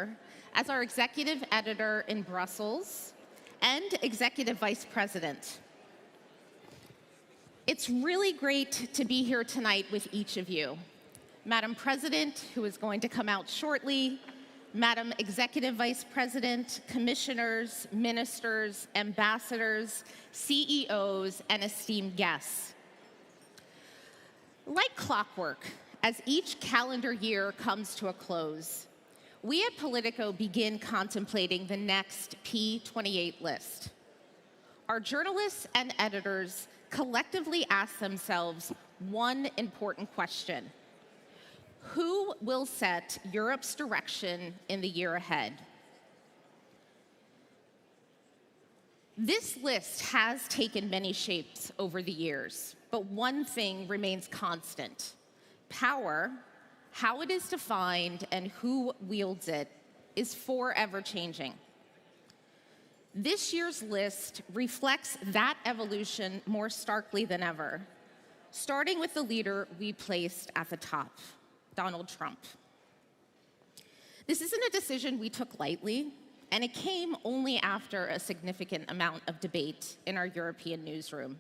Moore as our executive editor in Brussels and executive vice president. It's really great to be here tonight with each of you. Madam President, who is going to come out shortly, Madam Executive Vice President, commissioners, ministers, ambassadors, CEOs, and esteemed guests. Like clockwork, as each calendar year comes to a close, we at Politico begin contemplating the next P28 list. Our journalists and editors collectively ask themselves one important question: who will set Europe's direction in the year ahead? This list has taken many shapes over the years, but one thing remains constant: power, how it is defined, and who wields it is forever changing. This year's list reflects that evolution more starkly than ever, starting with the leader we placed at the top, Donald Trump. This isn't a decision we took lightly, and it came only after a significant amount of debate in our European newsroom.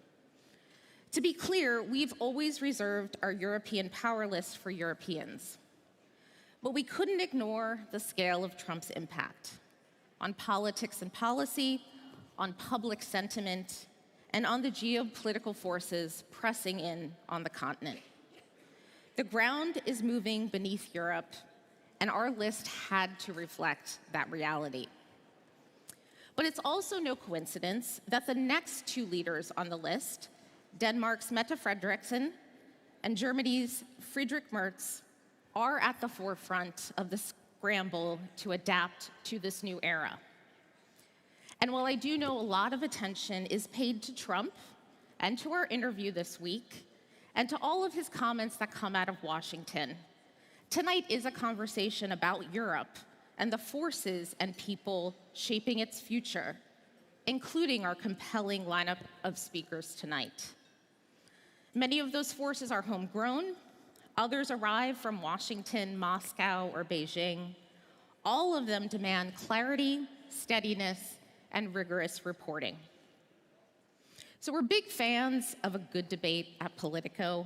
To be clear, we've always reserved our European power list for Europeans. But we couldn't ignore the scale of Trump's impact on politics and policy, on public sentiment, and on the geopolitical forces pressing in on the continent. The ground is moving beneath Europe, and our list had to reflect that reality. But it's also no coincidence that the next two leaders on the list, Denmark's Mette Frederiksen and Germany's Friedrich Merz, are at the forefront of the scramble to adapt to this new era. And while I do know a lot of attention is paid to Trump and to our interview this week, and to all of his comments that come out of Washington, tonight is a conversation about Europe and the forces and people shaping its future, including our compelling lineup of speakers tonight. Many of those forces are homegrown, others arrive from Washington, Moscow, or Beijing. All of them demand clarity, steadiness, and rigorous reporting. So we're big fans of a good debate at Politico,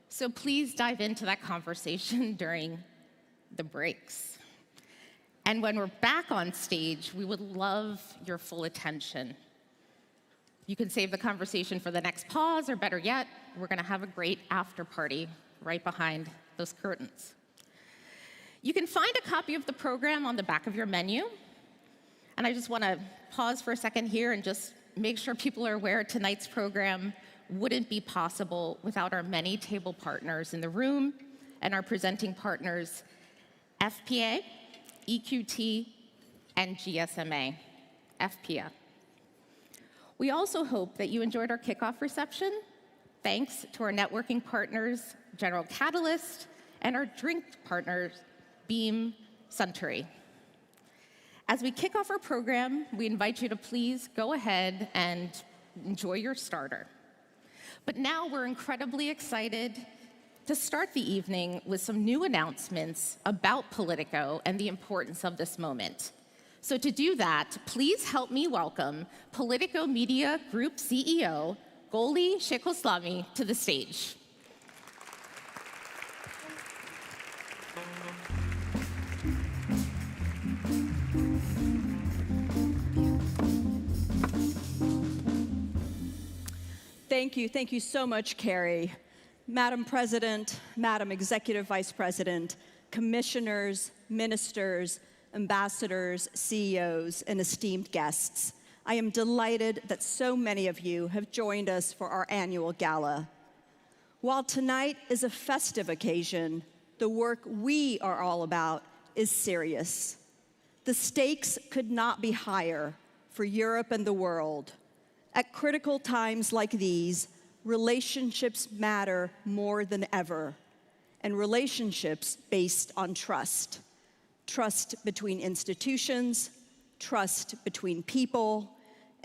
so please dive into that conversation during the breaks. And when we're back on stage, we would love your full attention. You can save the conversation for the next pause, or better yet, we're going to have a great after party right behind those curtains. You can find a copy of the program on the back of your menu. And I just want to pause for a second here and just make sure people are aware tonight's program wouldn't be possible without our many table partners in the room and our presenting partners, FPA, EQT, and GSMA, FPA. We also hope that you enjoyed our kickoff reception, thanks to our networking partners, General Catalyst, and our drink partners, Beam Suntory. As we kick off our program, we invite you to please go ahead and enjoy your starter. But now we're incredibly excited to start the evening with some new announcements about Politico and the importance of this moment. So to do that, please help me welcome Politico Media Group CEO, Goli Shekoslami, to the stage. Thank you so much, Carrie. Madam President, Madam Executive Vice President, commissioners, ministers, ambassadors, CEOs, and esteemed guests, I am delighted that so many of you have joined us for our annual gala. While tonight is a festive occasion, the work we are all about is serious. The stakes could not be higher for Europe and the world. At critical times like these, relationships matter more than ever, and relationships based on trust. Trust between institutions, trust between people,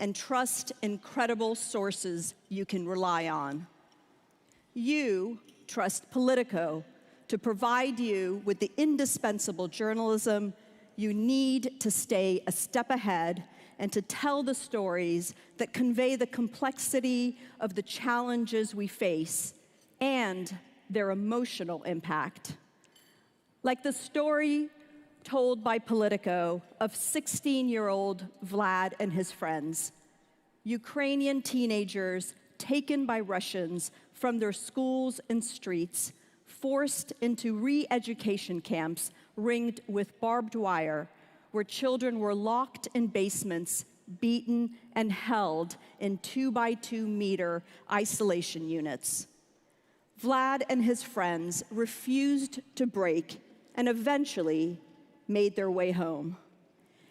and trust in credible sources you can rely on. You trust Politico to provide you with the indispensable journalism you need to stay a step ahead and to tell the stories that convey the complexity of the challenges we face and their emotional impact. Like the story told by Politico of 16-year-old Vlad and his friends, Ukrainian teenagers taken by Russians from their schools and streets, forced into re-education camps ringed with barbed wire, where children were locked in basements, beaten, and held in 2-by-2 meter isolation units. Vlad and his friends refused to break and eventually made their way home.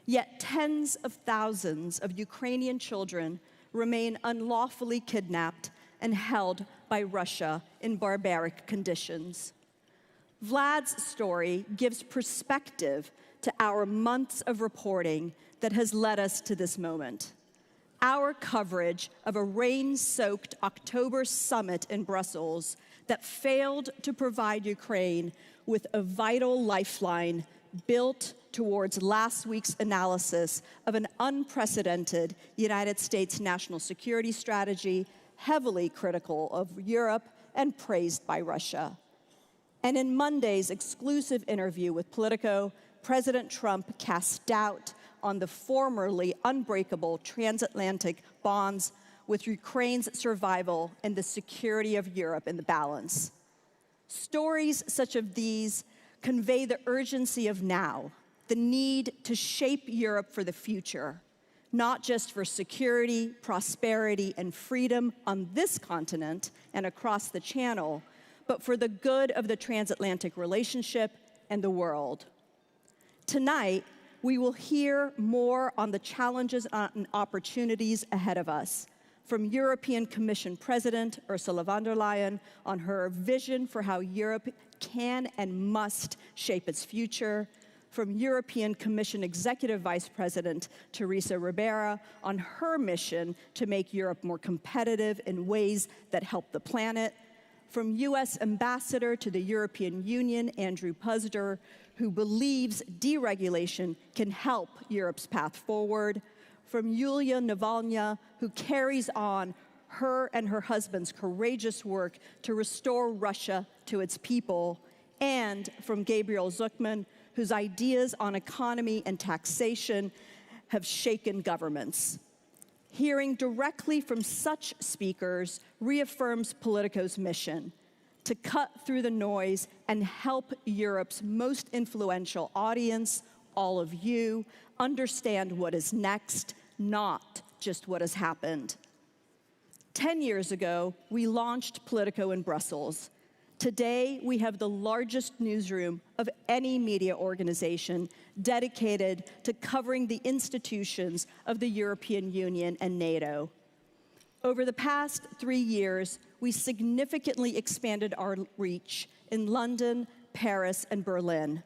Yet tens of thousands of Ukrainian children remain unlawfully kidnapped and held by Russia in barbaric conditions. Vlad's story gives perspective to our months of reporting that has led us to this moment. Our coverage of a rain-soaked October summit in Brussels that failed to provide Ukraine with a vital lifeline built towards last week's analysis of an unprecedented United States national security strategy, heavily critical of Europe and praised by Russia. And in Monday's exclusive interview with Politico, President Trump cast doubt on the formerly unbreakable transatlantic bonds with Ukraine's survival and the security of Europe in the balance. Stories such as these convey the urgency of now, the need to shape Europe for the future, not just for security, prosperity, and freedom on this continent and across the Channel, but for the good of the transatlantic relationship and the world. Tonight, we will hear more on the challenges and opportunities ahead of us, from European Commission President Ursula von der Leyen on her vision for how Europe can and must shape its future, from European Commission Executive Vice President Teresa Ribera on her mission to make Europe more competitive in ways that help the planet, from U.S. Ambassador to the European Union, Andrew Puzder, who believes deregulation can help Europe's path forward, from Yulia Navalny, who carries on her and her husband's courageous work to restore Russia to its people, and from Gabriel Zucman, whose ideas on economy and taxation have shaken governments. Hearing directly from such speakers reaffirms Politico's mission to cut through the noise and help Europe's most influential audience, all of you, understand what is next, not just what has happened. 10 years ago, we launched Politico in Brussels. Today, we have the largest newsroom of any media organization dedicated to covering the institutions of the European Union and NATO. Over the past 3 years, we significantly expanded our reach in London, Paris, and Berlin.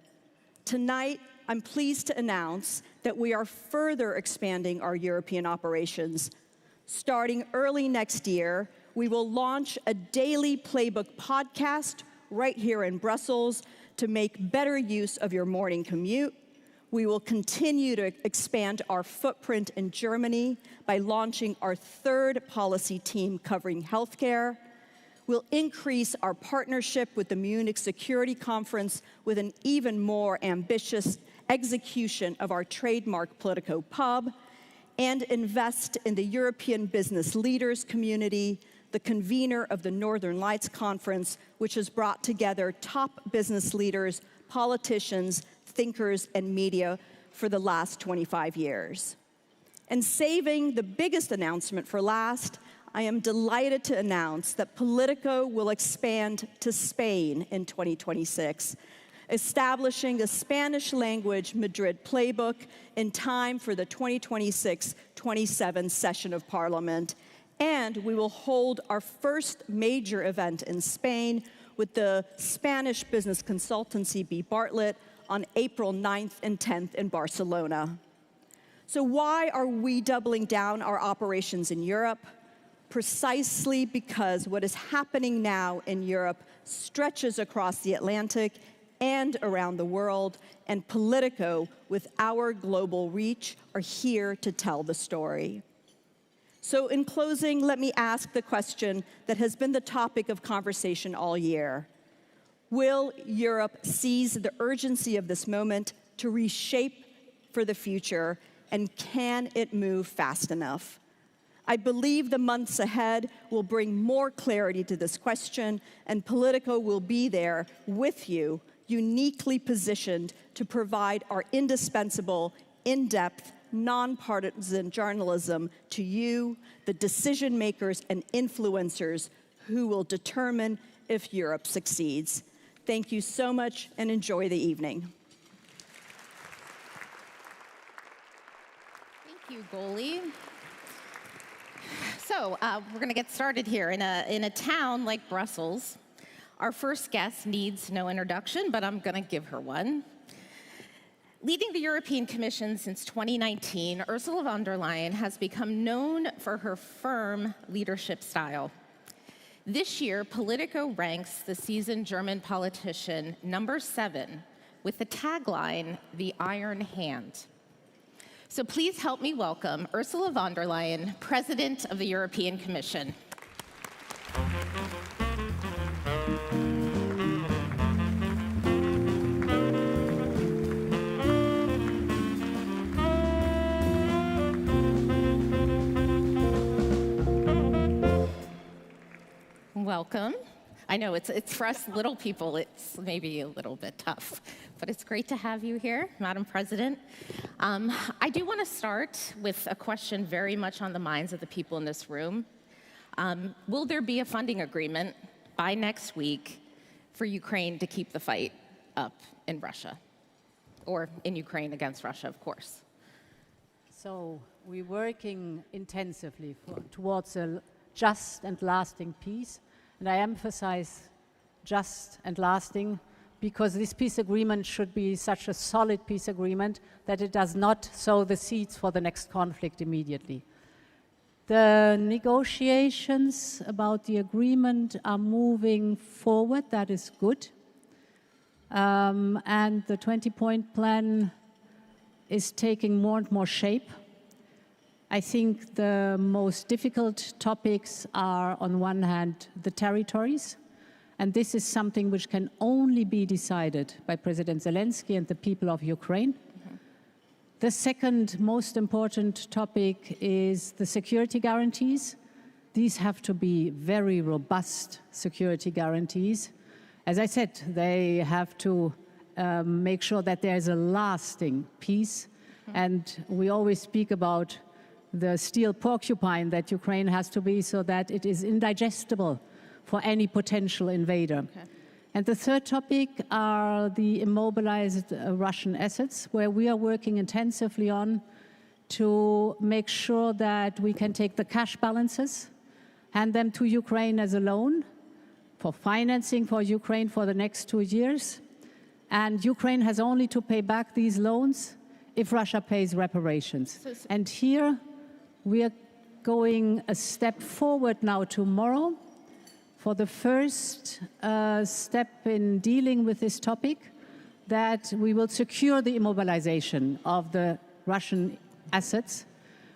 Tonight, I'm pleased to announce that we are further expanding our European operations. Starting early next year, we will launch a daily playbook podcast right here in Brussels to make better use of your morning commute. We will continue to expand our footprint in Germany by launching our third policy team covering healthcare. We'll increase our partnership with the Munich Security Conference with an even more ambitious execution of our trademark Politico Pub, and invest in the European business leaders community, the convener of the Northern Lights Conference, which has brought together top business leaders, politicians, thinkers, and media for the last 25 years. And saving the biggest announcement for last, I am delighted to announce that Politico will expand to Spain in 2026, establishing a Spanish-language Madrid playbook in time for the 2026-27 session of Parliament. And we will hold our first major event in Spain with the Spanish business consultancy B. Bartlett on April 9th and 10th in Barcelona. So why are we doubling down our operations in Europe? Precisely because what is happening now in Europe stretches across the Atlantic and around the world, and Politico, with our global reach, are here to tell the story. So in closing, let me ask the question that has been the topic of conversation all year. Will Europe seize the urgency of this moment to reshape for the future, and can it move fast enough? I believe the months ahead will bring more clarity to this question, and Politico will be there with you, uniquely positioned to provide our indispensable, in-depth, nonpartisan journalism to you, the decision makers and influencers who will determine if Europe succeeds. Thank you so much and enjoy the evening. Thank you, Goli. So we're going to get started here. In a town like Brussels, our first guest needs no introduction, but I'm going to give her one. Leading the European Commission since 2019, Ursula von der Leyen has become known for her firm leadership style. This year, Politico ranks the seasoned German politician number 7 with the tagline, "The Iron Hand." So please help me welcome Ursula von der Leyen, President of the European Commission. Welcome. I know it's for us little people, it's maybe a little bit tough, but it's great to have you here, Madam President. I do want to start with a question very much on the minds of the people in this room. Will there be a funding agreement by next week for Ukraine to keep the fight up in Russia? Or in Ukraine against Russia, of course. So we're working intensively towards a just and lasting peace. And I emphasize just and lasting because this peace agreement should be such a solid peace agreement that it does not sow the seeds for the next conflict immediately. The negotiations about the agreement are moving forward. That is good. And the 20-point plan is taking more and more shape. I think the most difficult topics are, on one hand, the territories, and this is something which can only be decided by President Zelensky and the people of Ukraine. Mm-hmm. The second most important topic is the security guarantees. These have to be very robust security guarantees. As I said, they have to make sure that there is a lasting peace, mm-hmm. and we always speak about the steel porcupine that Ukraine has to be so that it is indigestible for any potential invader. Okay. And the third topic are the immobilized Russian assets, where we are working intensively on to make sure that we can take the cash balances, hand them to Ukraine as a loan for financing for Ukraine for the next 2 years. And Ukraine has only to pay back these loans if Russia pays reparations. And here, we are going a step forward now tomorrow for the first step in dealing with this topic, that we will secure the immobilization of the Russian assets,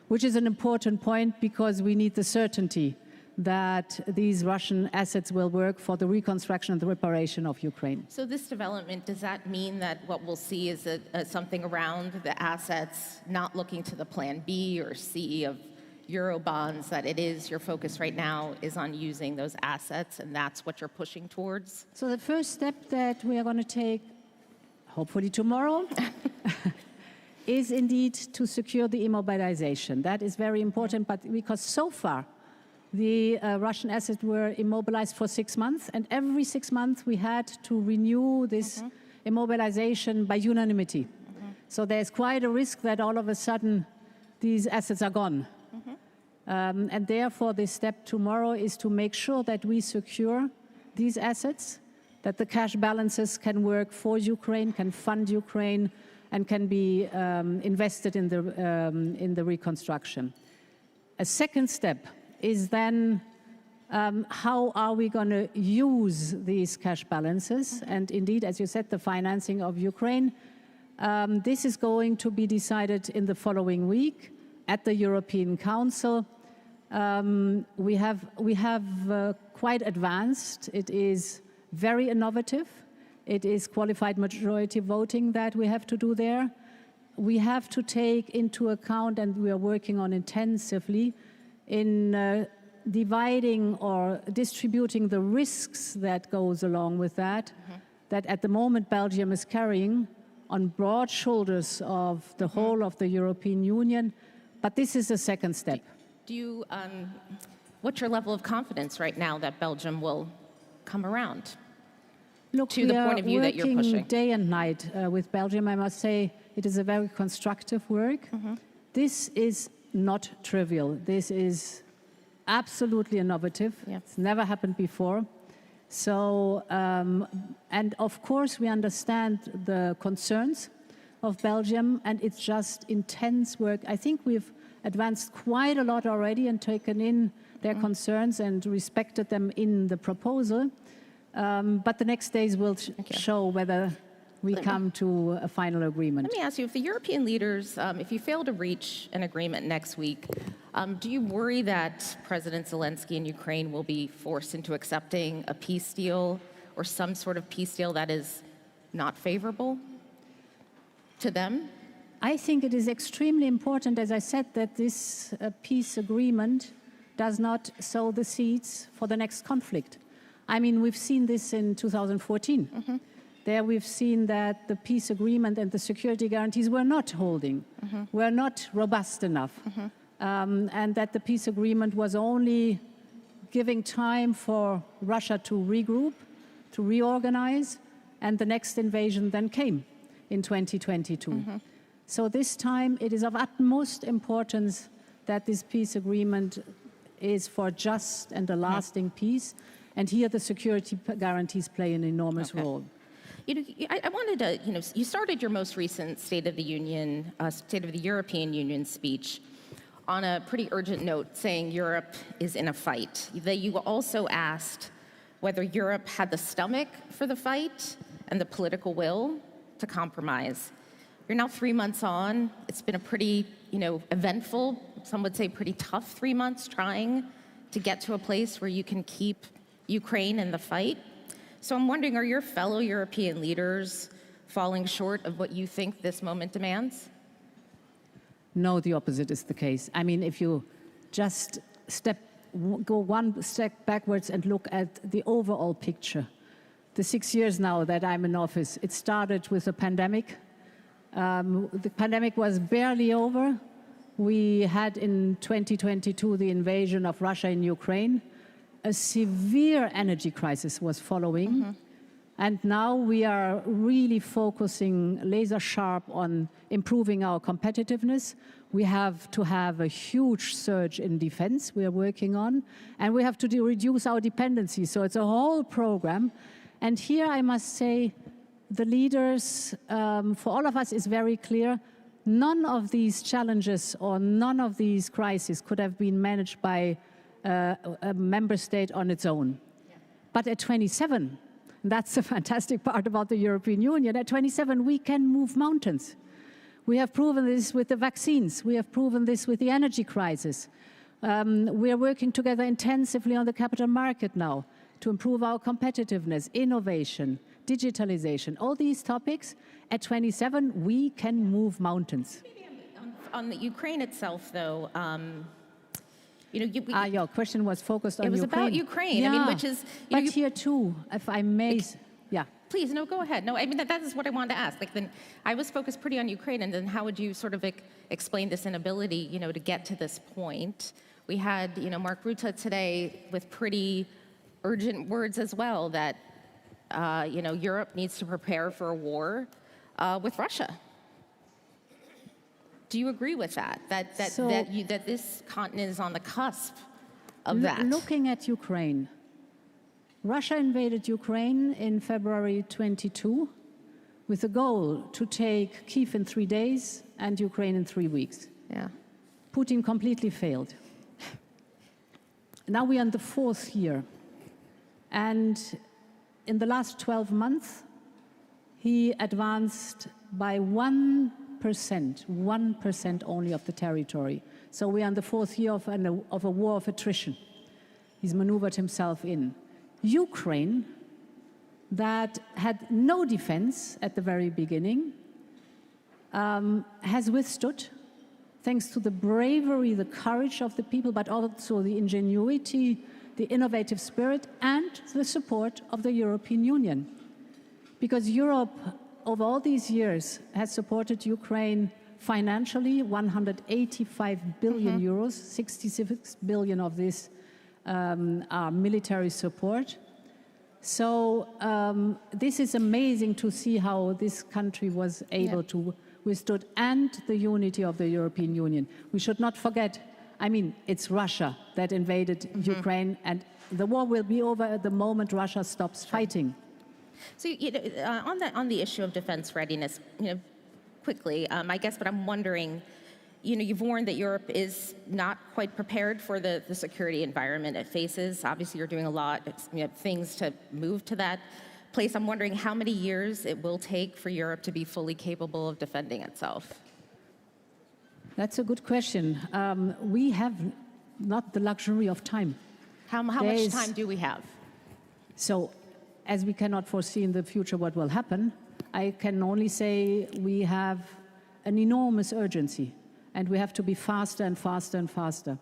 which is an important point because we need the certainty that these Russian assets will work for the reconstruction and the reparation of Ukraine. So this development, does that mean that what we'll see is something around the assets, not looking to the plan B or C of Eurobonds, that it is your focus right now is on using those assets and that's what you're pushing towards? So the first step that we are going to take, hopefully tomorrow, is indeed to secure the immobilization. That is very important, but because so far, the Russian assets were immobilized for 6 months, and every 6 months we had to renew this immobilization by unanimity. So there's quite a risk that all of a sudden these assets are gone. And therefore, this step tomorrow is to make sure that we secure these assets, that the cash balances can work for Ukraine, can fund Ukraine, and can be invested in the reconstruction. A second step is then how are we going to use these cash balances? And indeed, as you said, the financing of Ukraine, this is going to be decided in the following week at the European Council. We have quite advanced. It is very innovative. It is qualified majority voting that we have to do there. We have to take into account, and we are working on intensively, in dividing or distributing the risks that goes along with that, that at the moment Belgium is carrying on broad shoulders of the whole of the European Union. But this is a second step. What's your level of confidence right now that Belgium will come around? Look, to the point of view that you're pushing? We are working day and night with Belgium. I must say it is a very constructive work. This is not trivial. This is absolutely innovative. It's never happened before. So, and of course we understand the concerns of Belgium, and it's just intense work. I think we've advanced quite a lot already and taken in their concerns and respected them in the proposal. But the next days will show whether we come to a final agreement. Let me ask you, if the European leaders, if you fail to reach an agreement next week, do you worry that President Zelensky in Ukraine will be forced into accepting a peace deal or some sort of peace deal that is not favorable to them? I think it is extremely important, as I said, that this peace agreement does not sow the seeds for the next conflict. I mean, we've seen this in 2014. There we've seen that the peace agreement and the security guarantees were not holding, were not robust enough, and that the peace agreement was only giving time for Russia to regroup, to reorganize, and the next invasion then came in 2022. So this time it is of utmost importance that this peace agreement is for just and a lasting peace, and here the security guarantees play an enormous role. You know, I wanted to, you started your most recent State of the Union, State of the European Union speech on a pretty urgent note, saying Europe is in a fight. That you also asked whether Europe had the stomach for the fight and the political will to compromise. You're now 3 months on. It's been a pretty, eventful, some would say pretty tough 3 months trying to get to a place where you can keep Ukraine in the fight. So I'm wondering, are your fellow European leaders falling short of what you think this moment demands? No, the opposite is the case. I mean, if you just go one step backwards and look at the overall picture, the 6 years now that I'm in office, it started with a pandemic. The pandemic was barely over. We had in 2022 the invasion of Russia in Ukraine. A severe energy crisis was following. And now we are really focusing laser sharp on improving our competitiveness. We have to have a huge surge in defense we are working on, and we have to reduce our dependency. So it's a whole program. And here I must say, the leaders, for all of us is very clear, none of these challenges or none of these crises could have been managed by a member state on its own. But at 27, that's the fantastic part about the European Union, at 27 we can move mountains. We have proven this with the vaccines. We have proven this with the energy crisis. We are working together intensively on the capital market now to improve our competitiveness, innovation, digitalization, all these topics. At 27, we can move mountains. On the Ukraine itself, though, your question was focused on Ukraine. It was about Ukraine. Yeah. I mean, which is. But here too, if I may. Yeah. Please, no, go ahead. No, I mean, that is what I wanted to ask. Like, then I was focused pretty on Ukraine, and then how would you sort of explain this inability, to get to this point? We had, Mark Rutte today with pretty urgent words as well that, Europe needs to prepare for a war with Russia. Do you agree with that? That this continent is on the cusp of that? Looking at Ukraine, Russia invaded Ukraine in February 22 with a goal to take Kyiv in 3 days and Ukraine in 3 weeks. Yeah. Putin completely failed. now we are in the 4th year. And in the last 12 months, he advanced by 1%, 1% only of the territory. So we are in the 4th year of a war of attrition. He's maneuvered himself in. Ukraine, that had no defense at the very beginning, has withstood, thanks to the bravery, the courage of the people, but also the ingenuity, the innovative spirit, and the support of the European Union. Because Europe, over all these years, has supported Ukraine financially, 185 billion euros, 66 billion of this are military support. So this is amazing to see how this country was able to withstood, and the unity of the European Union. We should not forget, I mean, it's Russia that invaded Ukraine, and the war will be over at the moment Russia stops fighting. So, on the issue of defense readiness, quickly, I guess, but I'm wondering, you've warned that Europe is not quite prepared for the security environment it faces. Obviously, you're doing a lot of things to move to that place. I'm wondering how many years it will take for Europe to be fully capable of defending itself. That's a good question. We have not the luxury of time. How much time do we have? So, as we cannot foresee in the future what will happen, I can only say we have an enormous urgency, and we have to be faster and faster and faster.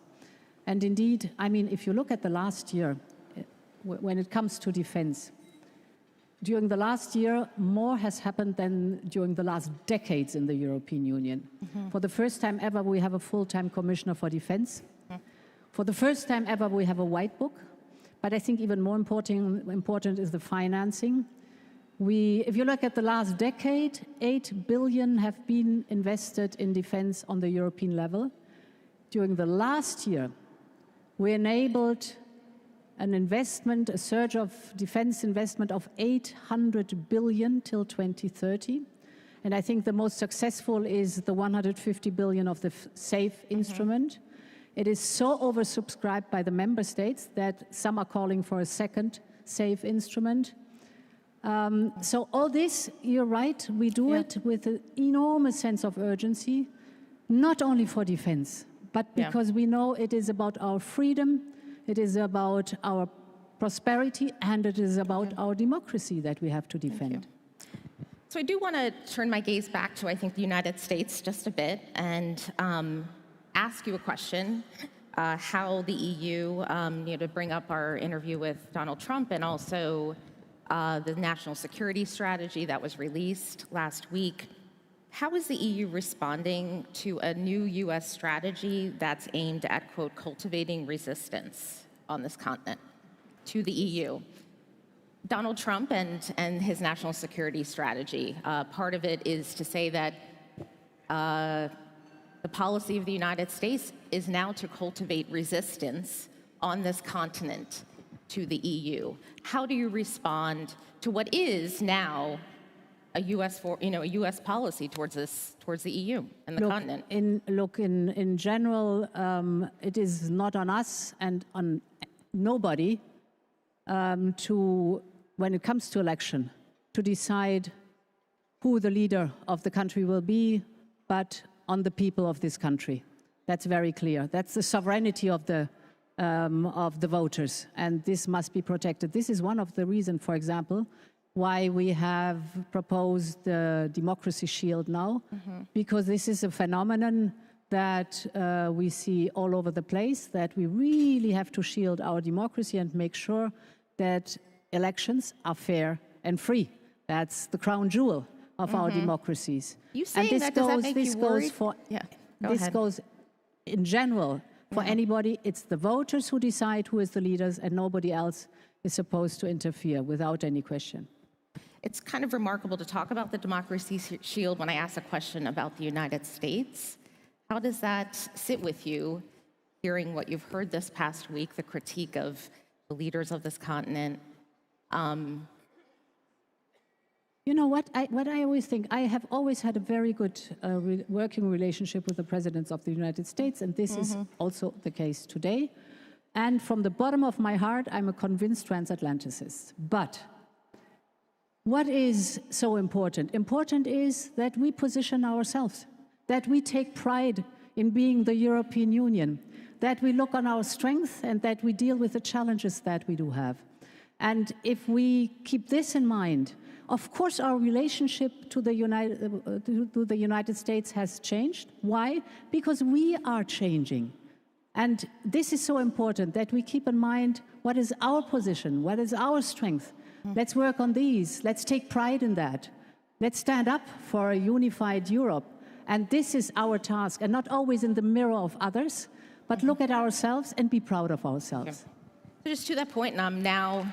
And indeed, I mean, if you look at the last year, when it comes to defense, during the last year, more has happened than during the last decades in the European Union. For the first time ever, we have a full-time commissioner for defense. For the first time ever, we have a white book. But I think even more important is the financing. If you look at the last decade, 8 billion have been invested in defense on the European level. During the last year, we enabled an investment, a surge of defense investment of 800 billion till 2030. And I think the most successful is the 150 billion of the SAFE instrument. It is so oversubscribed by the member states that some are calling for a second SAFE instrument. So all this, you're right, we do it with an enormous sense of urgency, not only for defense, but because we know it is about our freedom, it is about our prosperity, and it is about our democracy that we have to defend. So I do want to turn my gaze back to, I think, the United States just a bit and ask you a question, how the EU, to bring up our interview with Donald Trump and also the national security strategy that was released last week. How is the EU responding to a new US strategy that's aimed at, quote, cultivating resistance on this continent to the EU? Donald Trump and his national security strategy, part of it is to say that the policy of the United States is now to cultivate resistance on this continent to the EU. How do you respond to what is now a U.S. policy towards the EU and the continent? In general, it is not on us and on nobody when it comes to election, to decide who the leader of the country will be, but on the people of this country. That's very clear. That's the sovereignty of the voters, and this must be protected. This is one of the reasons, for example, why we have proposed the Democracy Shield now, because this is a phenomenon that we see all over the place, that we really have to shield our democracy and make sure that elections are fair and free. That's the crown jewel of our democracies. You saying that, does that make you worried? This goes in general for anybody. It's the voters who decide who is the leaders, and nobody else is supposed to interfere without any question. It's kind of remarkable to talk about the Democracy Shield when I ask a question about the United States. How does that sit with you, hearing what you've heard this past week, the critique of the leaders of this continent? You know what I always think, I have always had a very good working relationship with the presidents of the United States, and this is also the case today. And from the bottom of my heart, I'm a convinced transatlanticist. But what is so important? Important is that we position ourselves, that we take pride in being the European Union, that we look on our strengths and that we deal with the challenges that we do have. And if we keep this in mind, of course our relationship to the United States has changed. Why? Because we are changing. And this is so important that we keep in mind what is our position, what is our strength. Let's work on these. Let's take pride in that. Let's stand up for a unified Europe. And this is our task, and not always in the mirror of others, but look at ourselves and be proud of ourselves. So just to that point, and I'm now,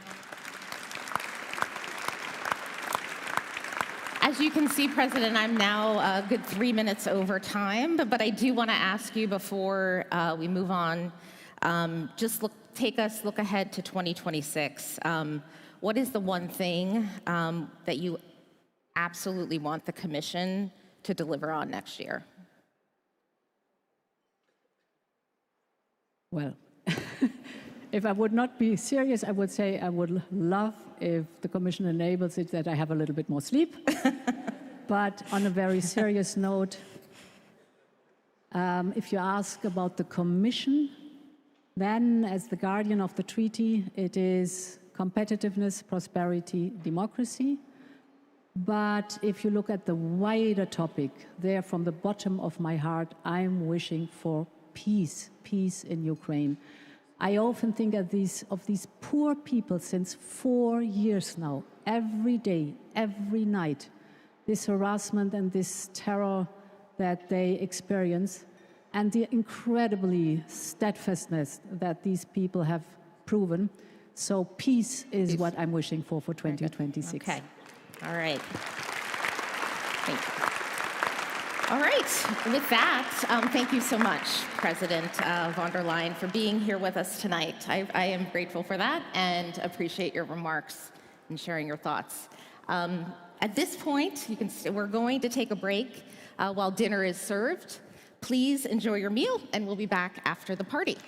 as you can see, President, I'm now a good 3 minutes over time, but I do want to ask you before we move on, just look ahead to 2026. What is the one thing that you absolutely want the Commission to deliver on next year? Well, if I would not be serious, I would say I would love if the Commission enables it that I have a little bit more sleep. But on a very serious note, if you ask about the Commission, then as the guardian of the treaty, it is competitiveness, prosperity, democracy. But if you look at the wider topic, there from the bottom of my heart, I'm wishing for peace, peace in Ukraine. I often think of these poor people since 4 years now, every day, every night, this harassment and this terror that they experience, and the incredibly steadfastness that these people have proven. So peace is what I'm wishing for 2026. Okay. All right. Thank you. All right. With that, thank you so much, President von der Leyen, for being here with us tonight. I am grateful for that and appreciate your remarks and sharing your thoughts. At this point, we're going to take a break while dinner is served. Please enjoy your meal, and we'll be back after the party.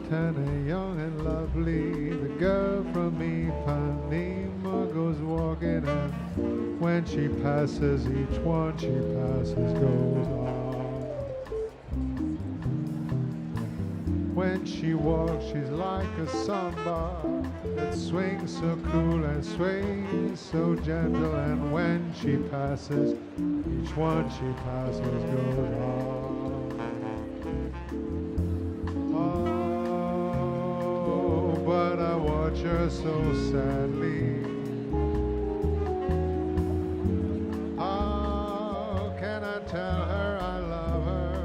Tana, young and lovely, the girl from Ipanema goes walking, and when she passes, each one she passes goes on. When she walks, she's like a samba that swings so cool and sways so gentle, and when she passes, each one she passes goes on. But I watch her so sadly. How can I tell her I love her?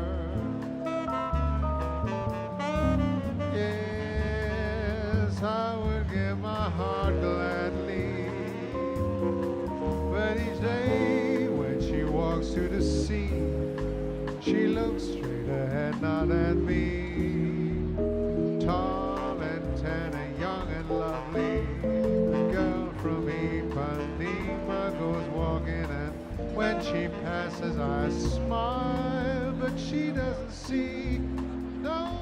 Yes, I would give my heart gladly. But each day when she walks to the sea, she looks straight ahead, not at me. Tall and tan and young and lovely, the girl from Ipanema goes walking, and when she passes I smile, but she doesn't see. No.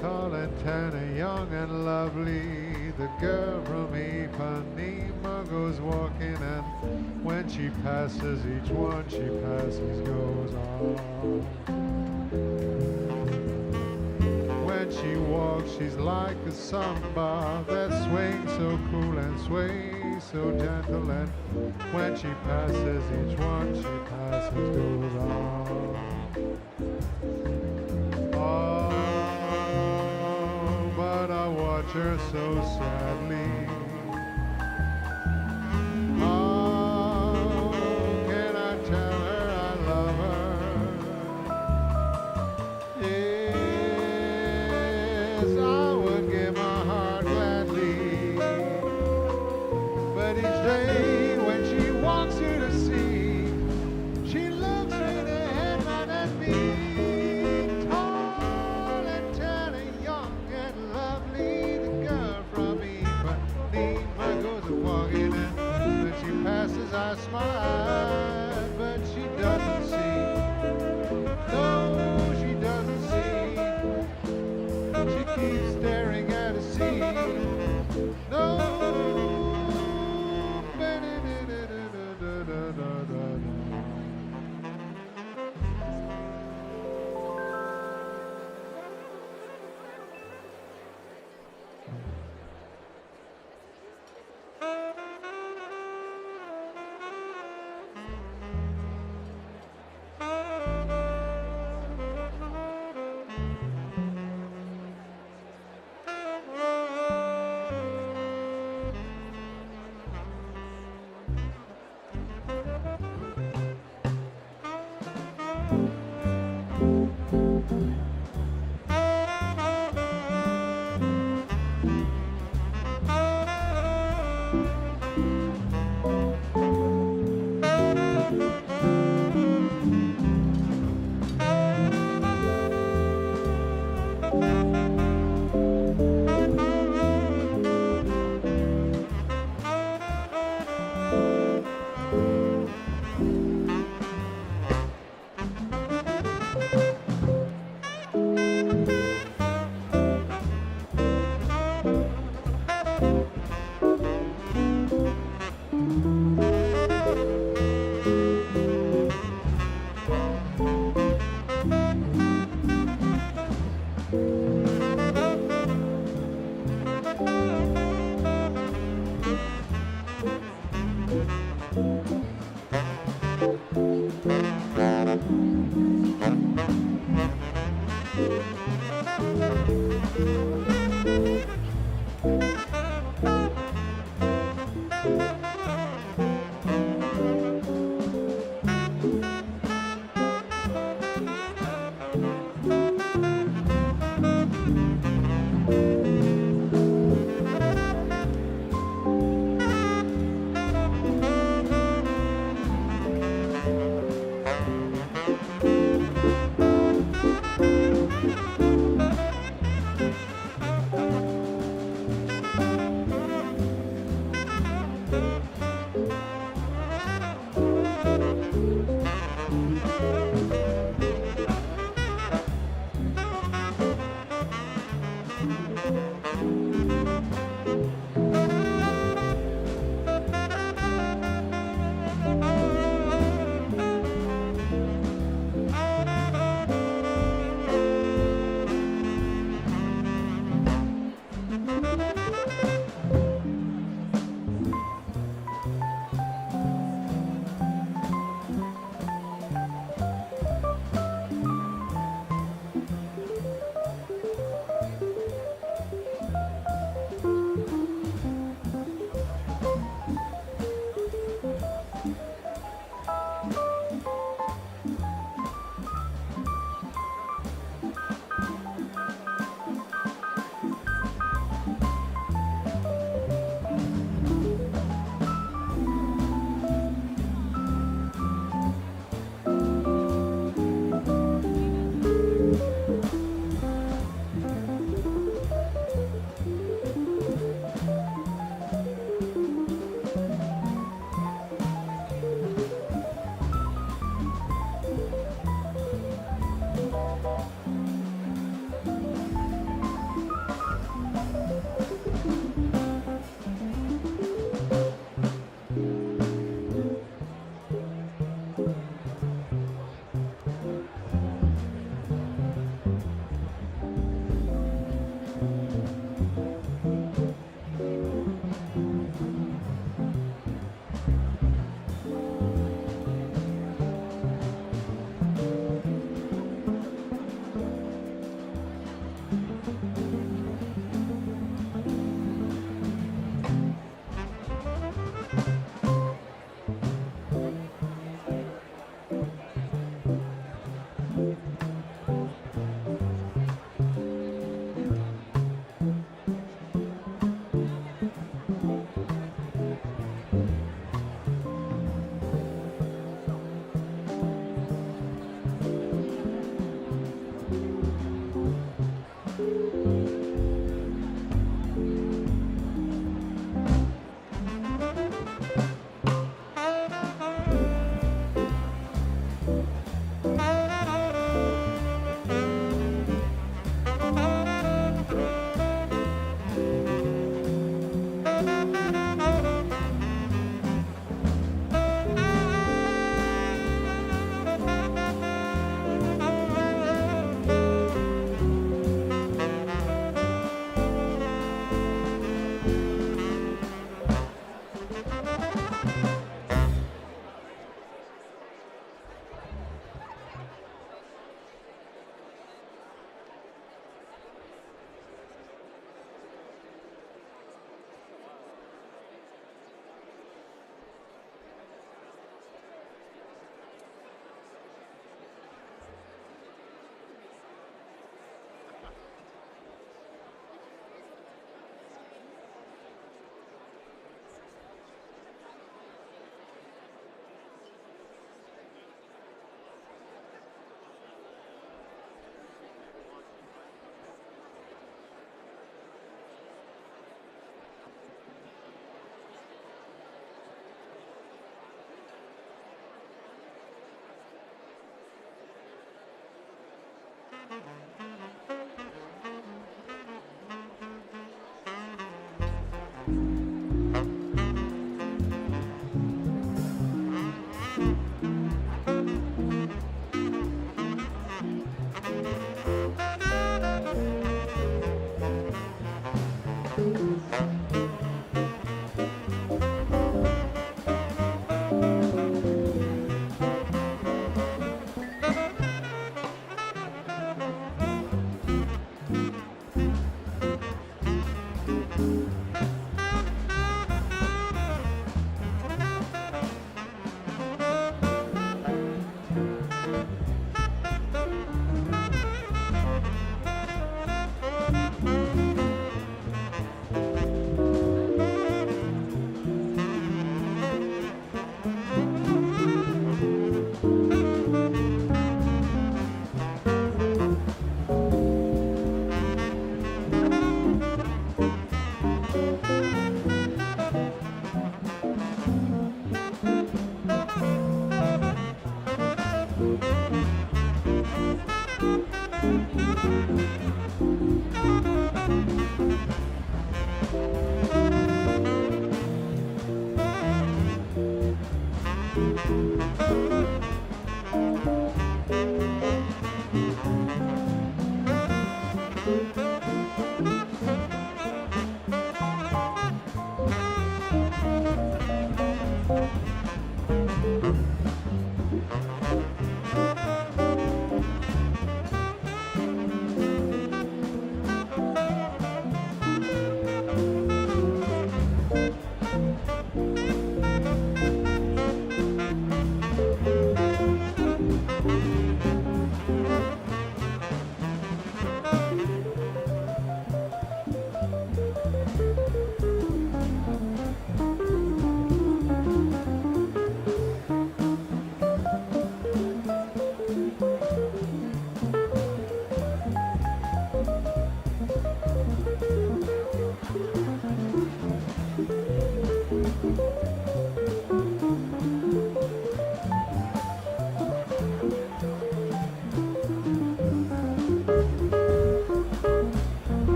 Tall and tan and young and lovely, the girl from Ipanema goes walking, and when she passes, each one she passes goes on. When she walks, she's like a samba that swings so cool and sways so gentle, and when she passes, each one she passes goes on. Oh, but I watch her so sadly. How can I tell her I love her? Yes, I would give my heart gladly, but each day when she walks through the sea, she looks straight ahead right at me. Tall and tan and young and lovely, the girl from Ipanema goes walking, and when she passes I smile, but she doesn't see. No, she doesn't see. She keeps staring at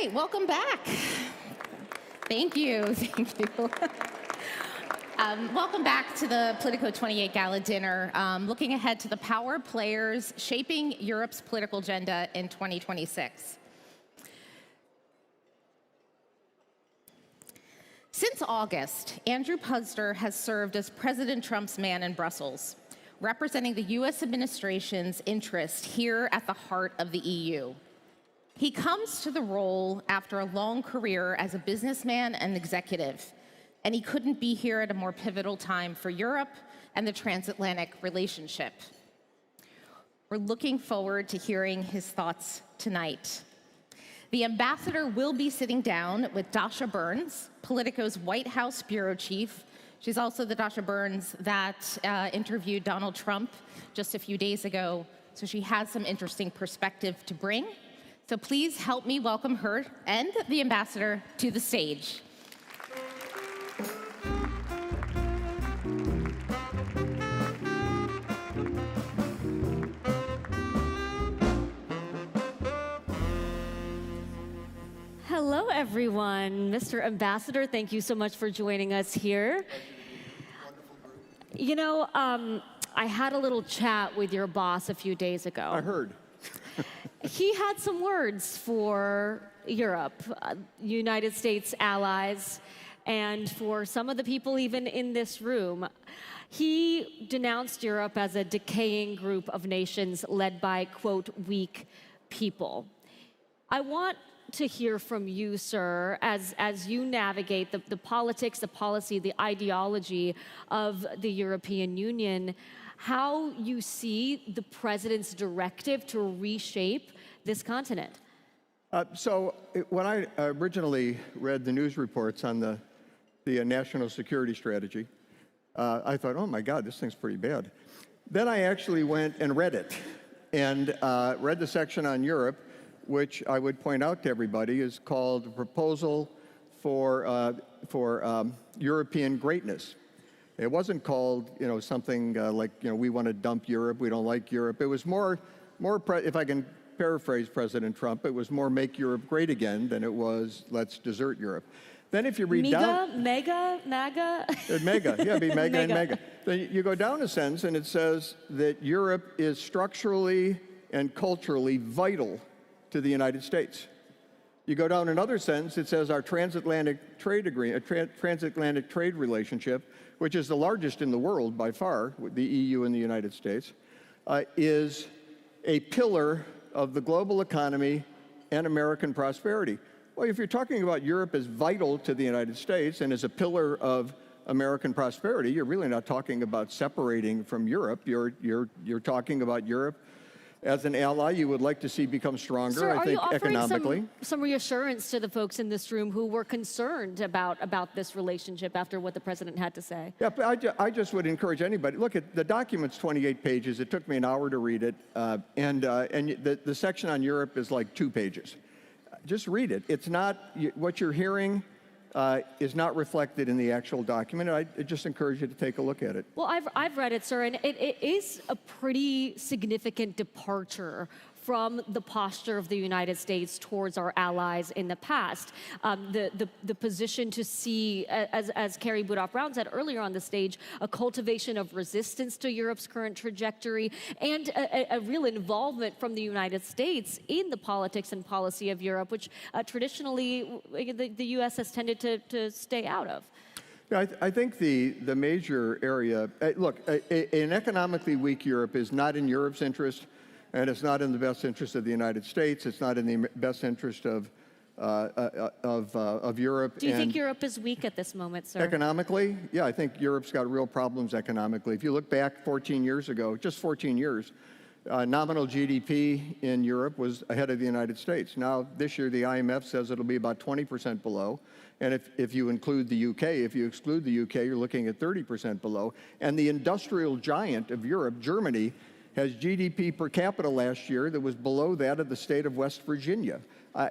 right, welcome back. Thank you, thank you. Welcome back to the Politico 28 Gala Dinner, looking ahead to the power players shaping Europe's political agenda in 2026. Since August, Andrew Puzder has served as President Trump's man in Brussels, representing the U.S. administration's interest here at the heart of the EU. He comes to the role after a long career as a businessman and executive, and he couldn't be here at a more pivotal time for Europe and the transatlantic relationship. We're looking forward to hearing his thoughts tonight. The ambassador will be sitting down with Dasha Burns, Politico's White House bureau chief. She's also the Dasha Burns that interviewed Donald Trump just a few days ago, so she has some interesting perspective to bring. So please help me welcome her and the ambassador to the stage. Hello, everyone. Mr. Ambassador, thank you so much for joining us here. You know, I had a little chat with your boss a few days ago. I heard. He had some words for Europe, United States allies, and for some of the people even in this room. He denounced Europe as a decaying group of nations led by, quote, weak people. I want to hear from you, sir, as you navigate the politics, the policy, the ideology of the European Union, how you see the president's directive to reshape this continent. When I originally read the news reports on the national security strategy, I thought, oh my God, this thing's pretty bad. Then I actually went and read it, and read the section on Europe, which I would point out to everybody is called Proposal for European Greatness. It wasn't called, something like, we want to dump Europe, we don't like Europe. It was more, if I can paraphrase President Trump, it was more make Europe great again than it was let's desert Europe. Then if you read down... MAGA? Mega, yeah, be mega and mega. Then you go down a sentence and it says that Europe is structurally and culturally vital to the United States. You go down another sentence, it says our transatlantic trade transatlantic trade relationship, which is the largest in the world by far, with the EU and the United States, is a pillar of the global economy and American prosperity. Well, if you're talking about Europe as vital to the United States and as a pillar of American prosperity, you're really not talking about separating from Europe. You're talking about Europe as an ally you would like to see become stronger, Sir, I think, economically. Are you offering some reassurance to the folks in this room who were concerned about this relationship after what the president had to say? Yeah, but I just would encourage anybody. Look, the document's 28 pages. It took me an hour to read it. And the section on Europe is like 2 pages. Just read it. It's not, what you're hearing is not reflected in the actual document. I just encourage you to take a look at it. Well, I've read it, sir, and it is a pretty significant departure from the posture of the United States towards our allies in the past. The position to see, as Carrie Budoff-Brown said earlier on the stage, a cultivation of resistance to Europe's current trajectory and a real involvement from the United States in the politics and policy of Europe, which traditionally the U.S. has tended to stay out of. Yeah, I think the major area, look, an economically weak Europe is not in Europe's interest, and it's not in the best interest of the United States. It's not in the best interest of Europe. Do you think Europe is weak at this moment, sir? Economically? Yeah, I think Europe's got real problems economically. If you look back 14 years ago, just 14 years, nominal GDP in Europe was ahead of the United States. Now, this year, the IMF says it'll be about 20% below. And if you include the UK, if you exclude the UK, you're looking at 30% below. And the industrial giant of Europe, Germany, has GDP per capita last year that was below that of the state of West Virginia.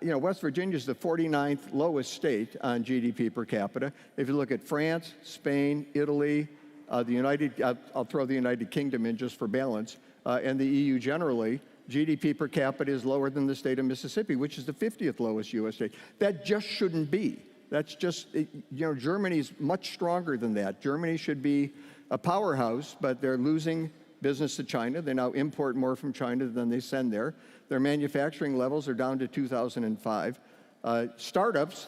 West Virginia is the 49th lowest state on GDP per capita. If you look at France, Spain, Italy, I'll throw the United Kingdom in just for balance, and the EU generally, GDP per capita is lower than the state of Mississippi, which is the 50th lowest U.S. state. That just shouldn't be. That's just, Germany's much stronger than that. Germany should be a powerhouse, but they're losing business to China. They now import more from China than they send there. Their manufacturing levels are down to 2005. Startups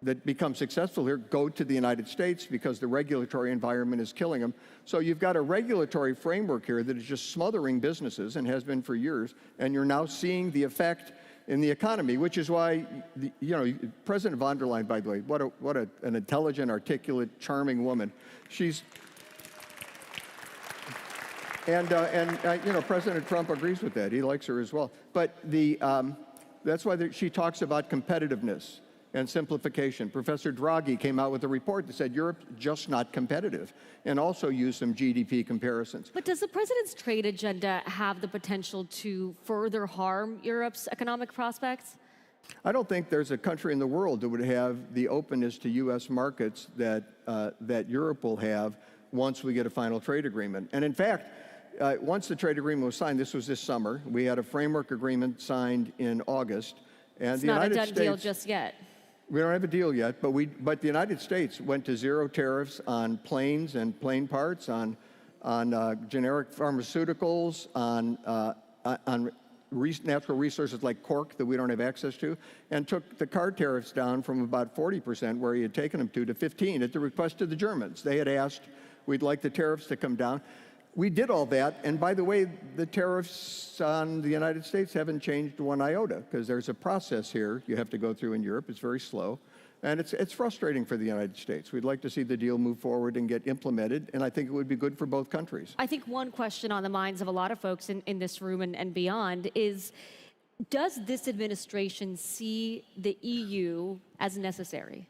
that become successful here go to the United States because the regulatory environment is killing them. So you've got a regulatory framework here that is just smothering businesses and has been for years, and you're now seeing the effect in the economy, which is why, President von der Leyen, by the way, what an intelligent, articulate, charming woman. She's, and President Trump agrees with that. He likes her as well. But that's why she talks about competitiveness and simplification. Professor Draghi came out with a report that said Europe's just not competitive, and also used some GDP comparisons. But does the president's trade agenda have the potential to further harm Europe's economic prospects? I don't think there's a country in the world that would have the openness to U.S. markets that Europe will have once we get a final trade agreement. And in fact, once the trade agreement was signed, this was this summer, we had a framework agreement signed in August. And it's not a done deal just yet. We don't have a deal yet, but the United States went to zero tariffs on planes and plane parts, on generic pharmaceuticals, on natural resources like cork that we don't have access to, and took the car tariffs down from about 40%, where he had taken them to 15% at the request of the Germans. They had asked, we'd like the tariffs to come down. We did all that, and by the way, the tariffs on the United States haven't changed one iota, because there's a process here you have to go through in Europe. It's very slow, and it's frustrating for the United States. We'd like to see the deal move forward and get implemented, and I think it would be good for both countries. I think one question on the minds of a lot of folks in this room and beyond is, does this administration see the EU as necessary?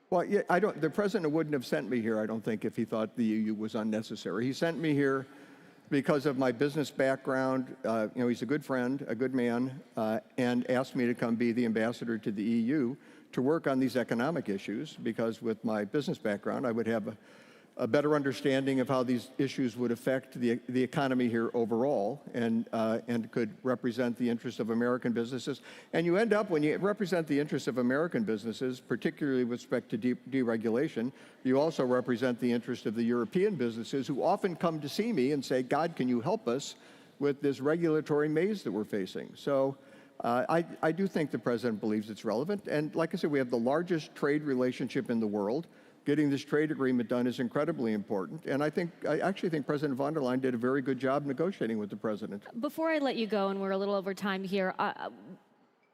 Well, yeah, the president wouldn't have sent me here, I don't think, if he thought the EU was unnecessary. He sent me here because of my business background. He's a good friend, a good man, and asked me to come be the ambassador to the EU to work on these economic issues, because with my business background, I would have a better understanding of how these issues would affect the economy here overall, and could represent the interests of American businesses. And you end up, when you represent the interests of American businesses, particularly with respect to deregulation, you also represent the interest of the European businesses, who often come to see me and say, God, can you help us with this regulatory maze that we're facing? So I do think the president believes it's relevant. And like I said, we have the largest trade relationship in the world. Getting this trade agreement done is incredibly important, and I actually think President von der Leyen did a very good job negotiating with the president. Before I let you go, and we're a little over time here,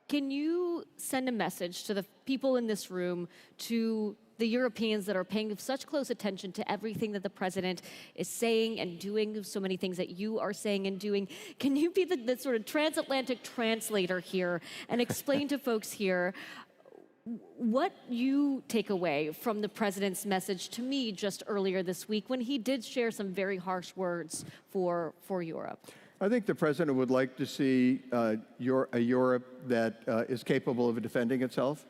can you send a message to the people in this room, to the Europeans that are paying such close attention to everything that the president is saying and doing, so many things that you are saying and doing? Can you be the sort of transatlantic translator here and explain to folks here what you take away from the president's message to me just earlier this week, when he did share some very harsh words for Europe? I think the president would like to see a Europe that is capable of defending itself,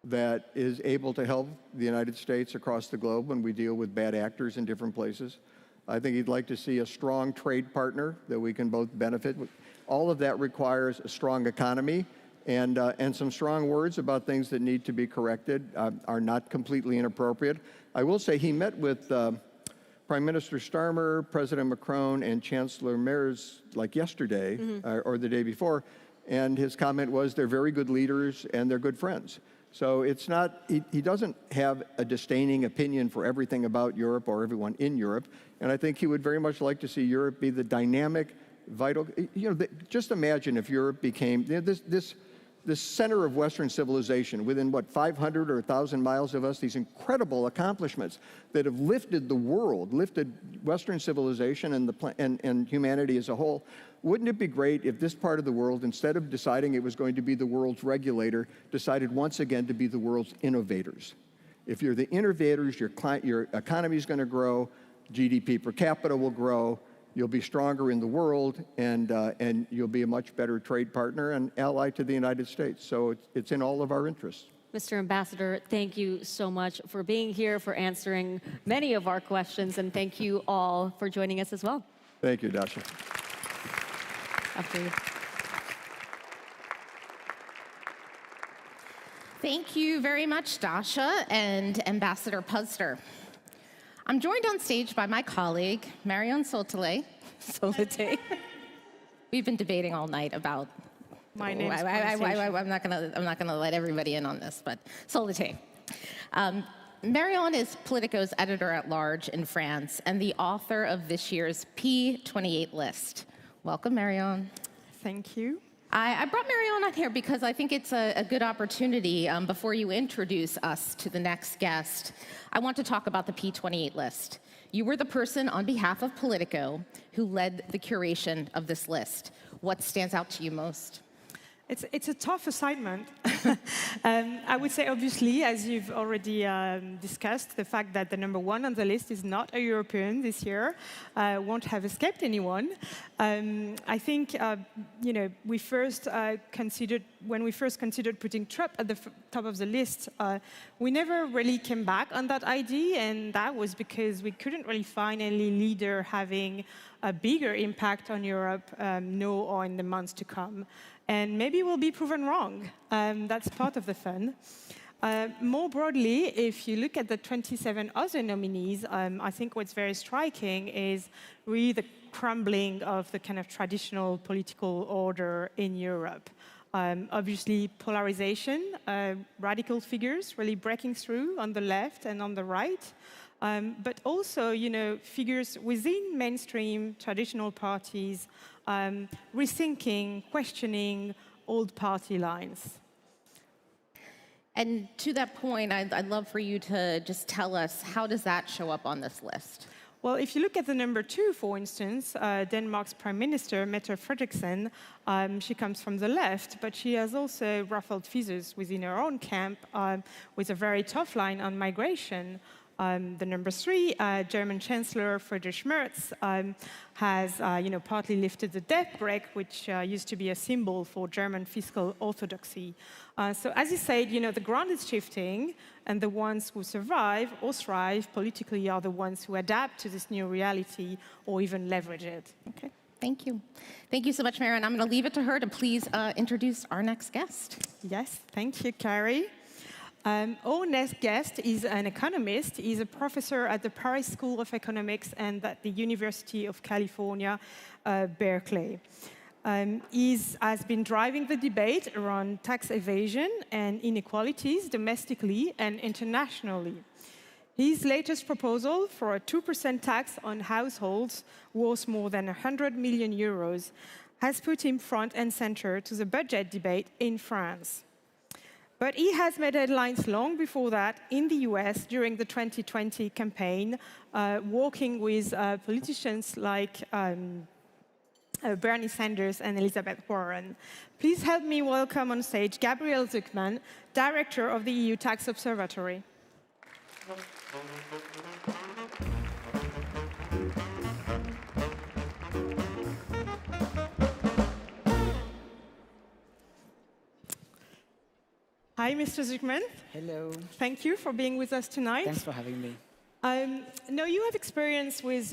that is able to help the United States across the globe when we deal with bad actors in different places. I think he'd like to see a strong trade partner that we can both benefit. All of that requires a strong economy, and some strong words about things that need to be corrected are not completely inappropriate. I will say he met with Prime Minister Starmer, President Macron, and Chancellor Merz like yesterday or the day before, and his comment was they're very good leaders and they're good friends. So it's not, he doesn't have a disdaining opinion for everything about Europe or everyone in Europe, and I think he would very much like to see Europe be the dynamic, vital, just imagine if Europe became this center of Western civilization within, 500 or 1,000 miles of us, these incredible accomplishments that have lifted the world, lifted Western civilization and humanity as a whole. Wouldn't it be great if this part of the world, instead of deciding it was going to be the world's regulator, decided once again to be the world's innovators? If you're the innovators, your economy is going to grow, GDP per capita will grow, you'll be stronger in the world, and you'll be a much better trade partner and ally to the United States. So it's in all of our interests. Mr. Ambassador, thank you so much for being here, for answering many of our questions, and thank you all for joining us as well. Thank you, Dasha. After you. Thank you very much, Dasha and Ambassador Puster. I'm joined on stage by my colleague, Marion Solite. We've been debating all night about. My name's I'm not gonna let everybody in on this, but Solite. Marion is Politico's editor-at-large in France and the author of this year's P28 list. Welcome, Marion. Thank you. I brought Marion on here because I think it's a good opportunity, before you introduce us to the next guest, I want to talk about the P28 list. You were the person on behalf of Politico who led the curation of this list. What stands out to you most? It's a tough assignment. I would say, obviously, as you've already discussed, the fact that the number one on the list is not a European this year won't have escaped anyone. I think, we first when we first considered putting Trump at the top of the list, we never really came back on that idea, and that was because we couldn't really find any leader having a bigger impact on Europe now or in the months to come. And maybe we'll be proven wrong. That's part of the fun. More broadly, if you look at the 27 other nominees, I think what's very striking is really the crumbling of the kind of traditional political order in Europe. Obviously, polarization, radical figures really breaking through on the left and on the right. But also, figures within mainstream traditional parties rethinking, questioning old party lines. And to that point, I'd love for you to just tell us, how does that show up on this list? Well, if you look at the number 2, for instance, Denmark's Prime Minister, Mette Frederiksen, she comes from the left, but she has also ruffled feathers within her own camp with a very tough line on migration. The number 3, German Chancellor Friedrich Merz, has partly lifted the debt brake, which used to be a symbol for German fiscal orthodoxy. So as you said, the ground is shifting, and the ones who survive or thrive politically are the ones who adapt to this new reality or even leverage it. Okay, thank you. Thank you so much, Marion. I'm going to leave it to her to please introduce our next guest. Yes, thank you, Carrie. Our next guest is an economist. He's a professor at the Paris School of Economics and at the University of California, Berkeley. He has been driving the debate around tax evasion and inequalities domestically and internationally. His latest proposal for a 2% tax on households worth more than 100 million euros has put him front and center to the budget debate in France. But he has made headlines long before that in the US during the 2020 campaign, working with politicians like Bernie Sanders and Elizabeth Warren. Please help me welcome on stage Gabriel Zucman, Director of the EU Tax Observatory. Hi, Mr. Zucman. Hello. Thank you for being with us tonight. Thanks for having me. Now, you have experience with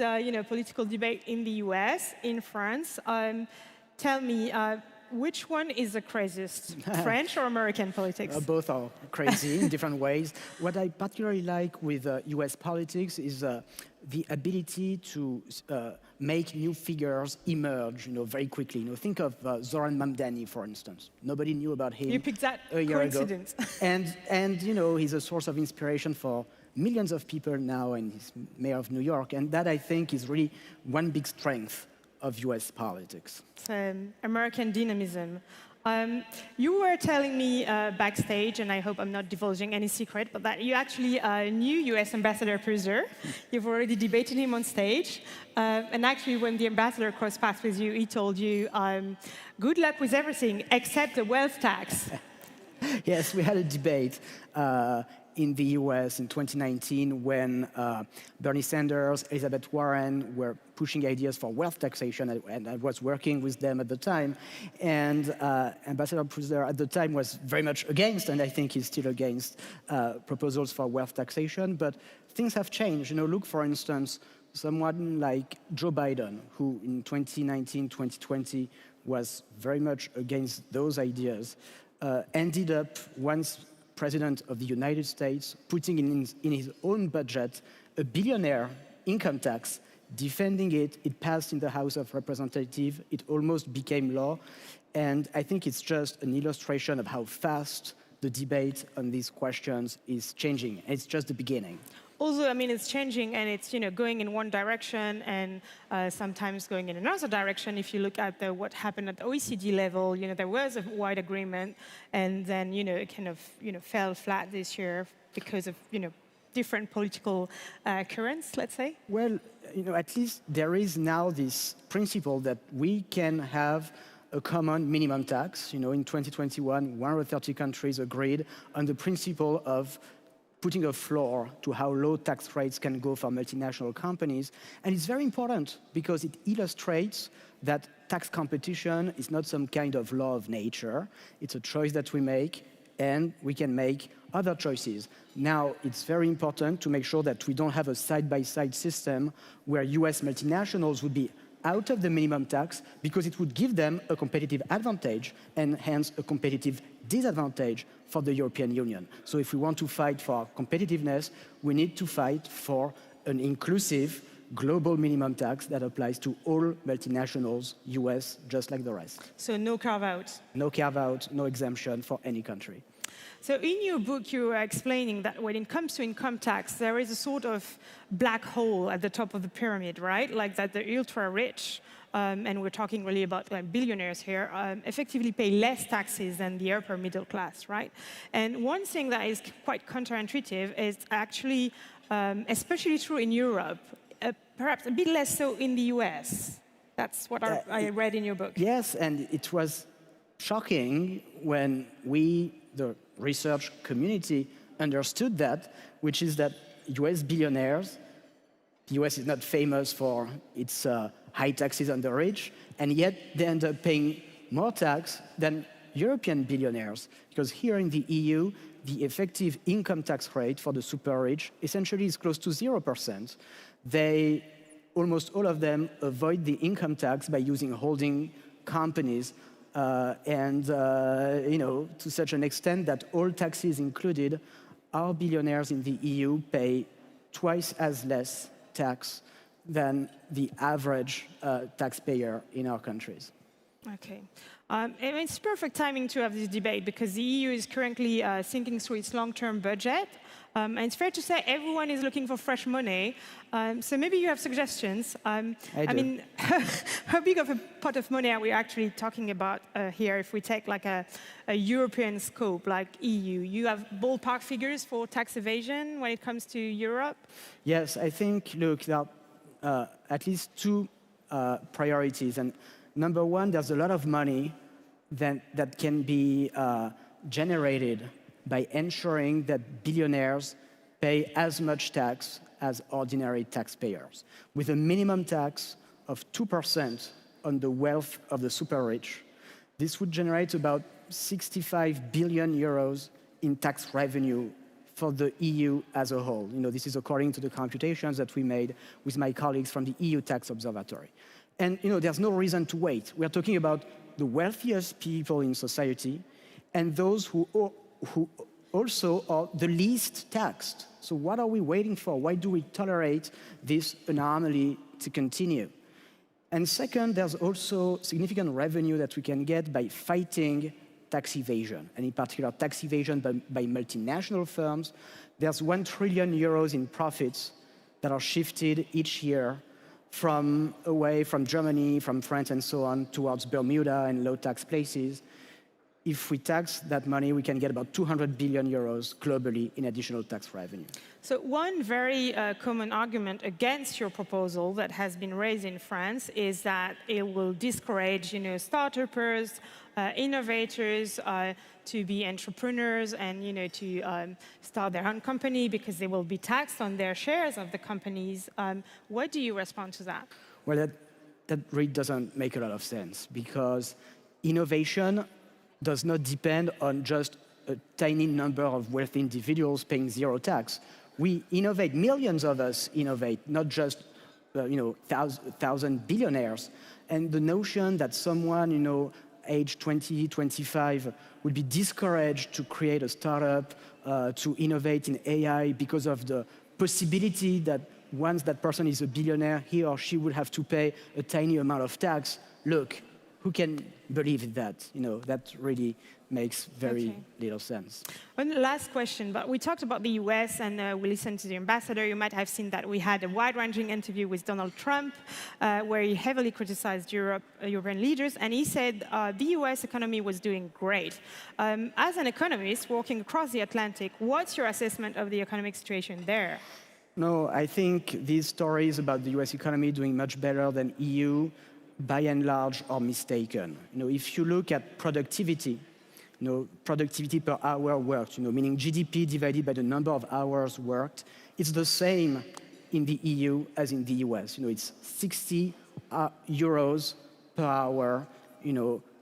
political debate in the US, in France. Tell me, which one is the craziest, French or American politics? Both are crazy in different ways. What I particularly like with US politics is the ability to make new figures emerge very quickly. Think of Zoran Mamdani, for instance. Nobody knew about him you picked that a year coincidence. ago. and he's a source of inspiration for millions of people now, and he's mayor of New York. And that, I think, is really one big strength of US politics. American dynamism. You were telling me backstage, and I hope I'm not divulging any secret, but that you actually knew US Ambassador Puser. You've already debated him on stage. And actually, when the ambassador crossed paths with you, he told you, good luck with everything except the wealth tax. Yes, we had a debate in the US in 2019 when Bernie Sanders, Elizabeth Warren were pushing ideas for wealth taxation, and I was working with them at the time. And Ambassador Puser at the time was very much against, and I think he's still against, proposals for wealth taxation. But things have changed. Look, for instance, someone like Joe Biden, who in 2019, 2020 was very much against those ideas, ended up, once President of the United States, putting in his own budget a billionaire income tax, defending it. It passed in the House of Representatives. It almost became law. And I think it's just an illustration of how fast the debate on these questions is changing. It's just the beginning. Also, I mean, it's changing and it's going in one direction and sometimes going in another direction. If you look at what happened at the OECD level, there was a wide agreement, and then it kind of fell flat this year because of different political currents, let's say. Well, at least there is now this principle that we can have a common minimum tax. In 2021, 130 countries agreed on the principle of putting a floor to how low tax rates can go for multinational companies. And it's very important because it illustrates that tax competition is not some kind of law of nature. It's a choice that we make, and we can make other choices. Now, it's very important to make sure that we don't have a side-by-side system where US multinationals would be out of the minimum tax because it would give them a competitive advantage and hence a competitive disadvantage for the European Union. So if we want to fight for competitiveness, we need to fight for an inclusive global minimum tax that applies to all multinationals, US, just like the rest. So no carve-out? No carve-out, no exemption for any country. So in your book, you were explaining that when it comes to income tax, there is a sort of black hole at the top of the pyramid, right? Like that the ultra-rich, and we're talking really about billionaires here, effectively pay less taxes than the upper middle class, right? And one thing that is quite counterintuitive is actually, especially true in Europe, perhaps a bit less so in the US. That's what I read in your book. Yes, and it was shocking when we, the research community, understood that, which is that US billionaires, the US is not famous for its high taxes on the rich, and yet they end up paying more tax than European billionaires. Because here in the EU, the effective income tax rate for the super rich essentially is close to 0%. They, almost all of them, avoid the income tax by using holding companies, to such an extent that all taxes included, our billionaires in the EU pay twice as less tax than the average taxpayer in our countries. Okay. It's perfect timing to have this debate because the EU is currently thinking through its long-term budget. And it's fair to say everyone is looking for fresh money. So maybe you have suggestions. I mean, how big of a pot of money are we actually talking about here if we take like a European scope, like EU? You have ballpark figures for tax evasion when it comes to Europe? Yes, I think, look, there are at least two priorities. And number one, there's a lot of money that can be generated by ensuring that billionaires pay as much tax as ordinary taxpayers. With a minimum tax of 2% on the wealth of the super rich, this would generate about 65 billion euros in tax revenue for the EU as a whole. This is according to the computations that we made with my colleagues from the EU Tax Observatory. And there's no reason to wait. We're talking about the wealthiest people in society and those who also are the least taxed. So what are we waiting for? Why do we tolerate this anomaly to continue? And second, there's also significant revenue that we can get by fighting tax evasion, and in particular tax evasion by multinational firms. There's 1 trillion euros in profits that are shifted each year away from Germany, from France, and so on, towards Bermuda and low-tax places. If we tax that money, we can get about 200 billion euros globally in additional tax revenue. So one very common argument against your proposal that has been raised in France is that it will discourage, start-upers, innovators to be entrepreneurs and, to start their own company because they will be taxed on their shares of the companies. What do you respond to that? Well, that really doesn't make a lot of sense because innovation does not depend on just a tiny number of wealthy individuals paying zero tax. We innovate, millions of us innovate, not just 1,000 billionaires. And the notion that someone, age 20, 25, would be discouraged to create a startup, to innovate in AI because of the possibility that once that person is a billionaire, he or she would have to pay a tiny amount of tax. Look, who can believe in that? That really makes very little sense. One last question, but we talked about the US and we listened to the ambassador. You might have seen that we had a wide-ranging interview with Donald Trump where he heavily criticized European leaders, and he said the US economy was doing great. As an economist working across the Atlantic, what's your assessment of the economic situation there? No, I think these stories about the US economy doing much better than EU, by and large, are mistaken. If you look at productivity, productivity per hour worked, meaning GDP divided by the number of hours worked, it's the same in the EU as in the US. It's 60 euros per hour,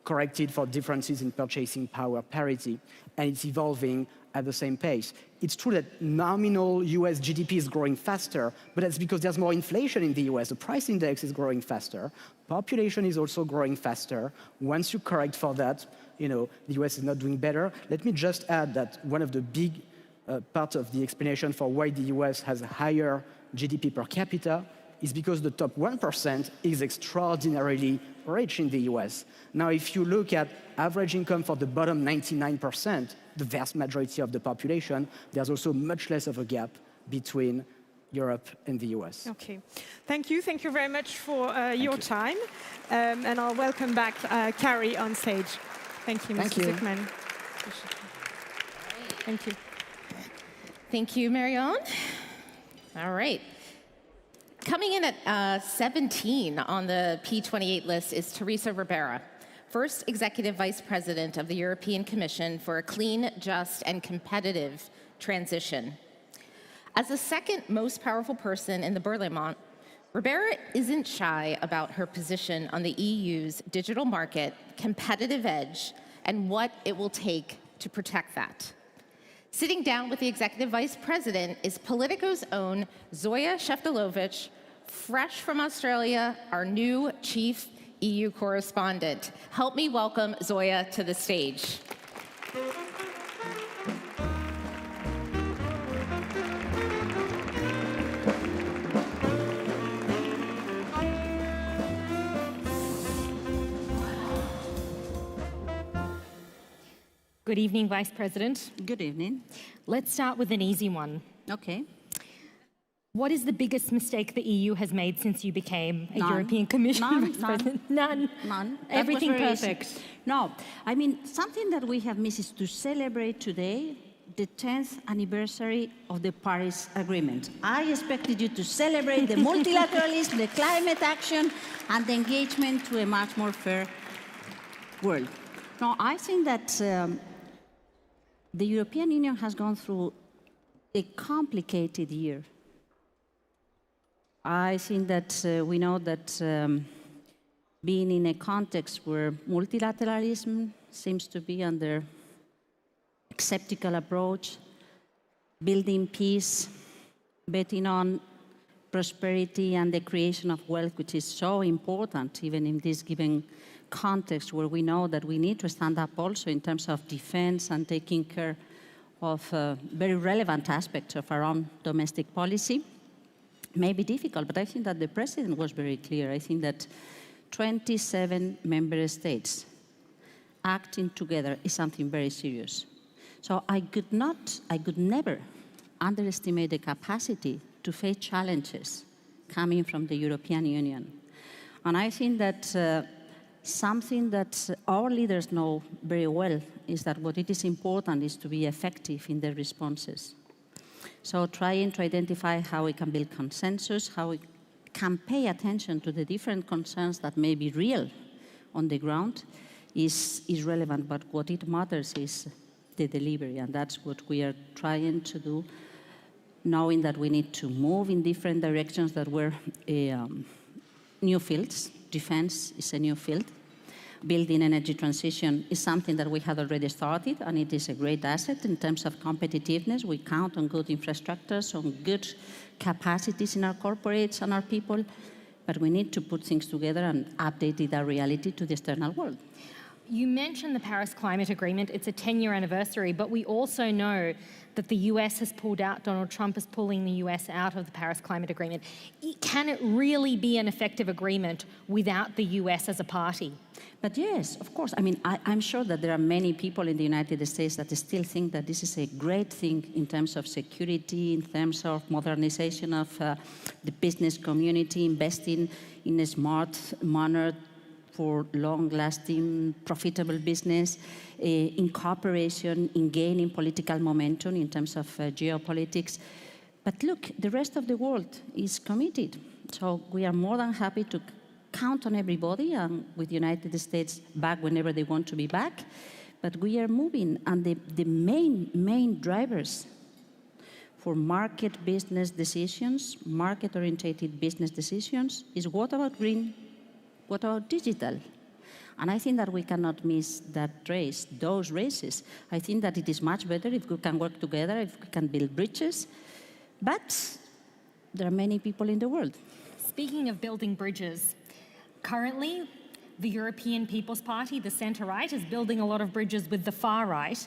corrected for differences in purchasing power parity, and it's evolving at the same pace. It's true that nominal US GDP is growing faster, but that's because there's more inflation in the US. The price index is growing faster. Population is also growing faster. Once you correct for that, the US is not doing better. Let me just add that one of the big parts of the explanation for why the US has a higher GDP per capita is because the top 1% is extraordinarily rich in the US. Now, if you look at average income for the bottom 99%, the vast majority of the population, there's also much less of a gap between Europe and the US. Okay. Thank you. Thank you very much for your time. And I'll welcome back Carrie on stage. Thank you, Mr. Zickman. Thank you. Thank you, Marion. All right. Coming in at 17 on the P28 list is Teresa Ribera, first Executive Vice President of the European Commission for a Clean, Just, and Competitive Transition. As the second most powerful person in the Berlaymont, Ribera isn't shy about her position on the EU's digital market, competitive edge, and what it will take to protect that. Sitting down with the Executive Vice President is Politico's own Zoya Sheftalovich, fresh from Australia, our new Chief EU Correspondent. Help me welcome Zoya to the stage. Good evening, Vice President. Good evening. Let's start with an easy one. Okay. What is the biggest mistake the EU has made since you became a None. European Commission None, Vice President? None. None. Everything That was very perfect. easy. No, I mean, something that we have missed is to celebrate today the 10th anniversary of the Paris Agreement. I expected you to celebrate the multilateralism, the climate action, and the engagement to a much more fair world. No, I think that the European Union has gone through a complicated year. I think that we know that being in a context where multilateralism seems to be under skeptical approach, building peace, betting on prosperity and the creation of wealth, which is so important even in this given context where we know that we need to stand up also in terms of defense and taking care of very relevant aspects of our own domestic policy. May be difficult, but I think that the President was very clear. I think that 27 member states acting together is something very serious. So I could never underestimate the capacity to face challenges coming from the European Union. And I think that something that our leaders know very well is that what it is important is to be effective in their responses. So trying to identify how we can build consensus, how we can pay attention to the different concerns that may be real on the ground is relevant, but what it matters is the delivery, and that's what we are trying to do, knowing that we need to move in different directions that were new fields. Defense is a new field, building energy transition is something that we had already started, and it is a great asset in terms of competitiveness. We count on good infrastructures, on good capacities in our corporates and our people, but we need to put things together and update our reality to the external world. You mentioned the Paris Climate Agreement. It's a 10-year anniversary, but we also know that the US has pulled out, Donald Trump is pulling the US out of the Paris Climate Agreement. Can it really be an effective agreement without the US as a party? But yes, of course. I mean, I'm sure that there are many people in the United States that still think that this is a great thing in terms of security, in terms of modernization of the business community, investing in a smart manner for long-lasting, profitable business, in cooperation, in gaining political momentum in terms of geopolitics. But look, the rest of the world is committed. So we are more than happy to count on everybody and with the United States back whenever they want to be back. But we are moving, and the main drivers for market business decisions, market-oriented business decisions, is what about green? What about digital? And I think that we cannot miss that race, those races. I think that it is much better if we can work together, if we can build bridges. But there are many people in the world. Speaking of building bridges, currently the European People's Party, the centre-right, is building a lot of bridges with the far-right.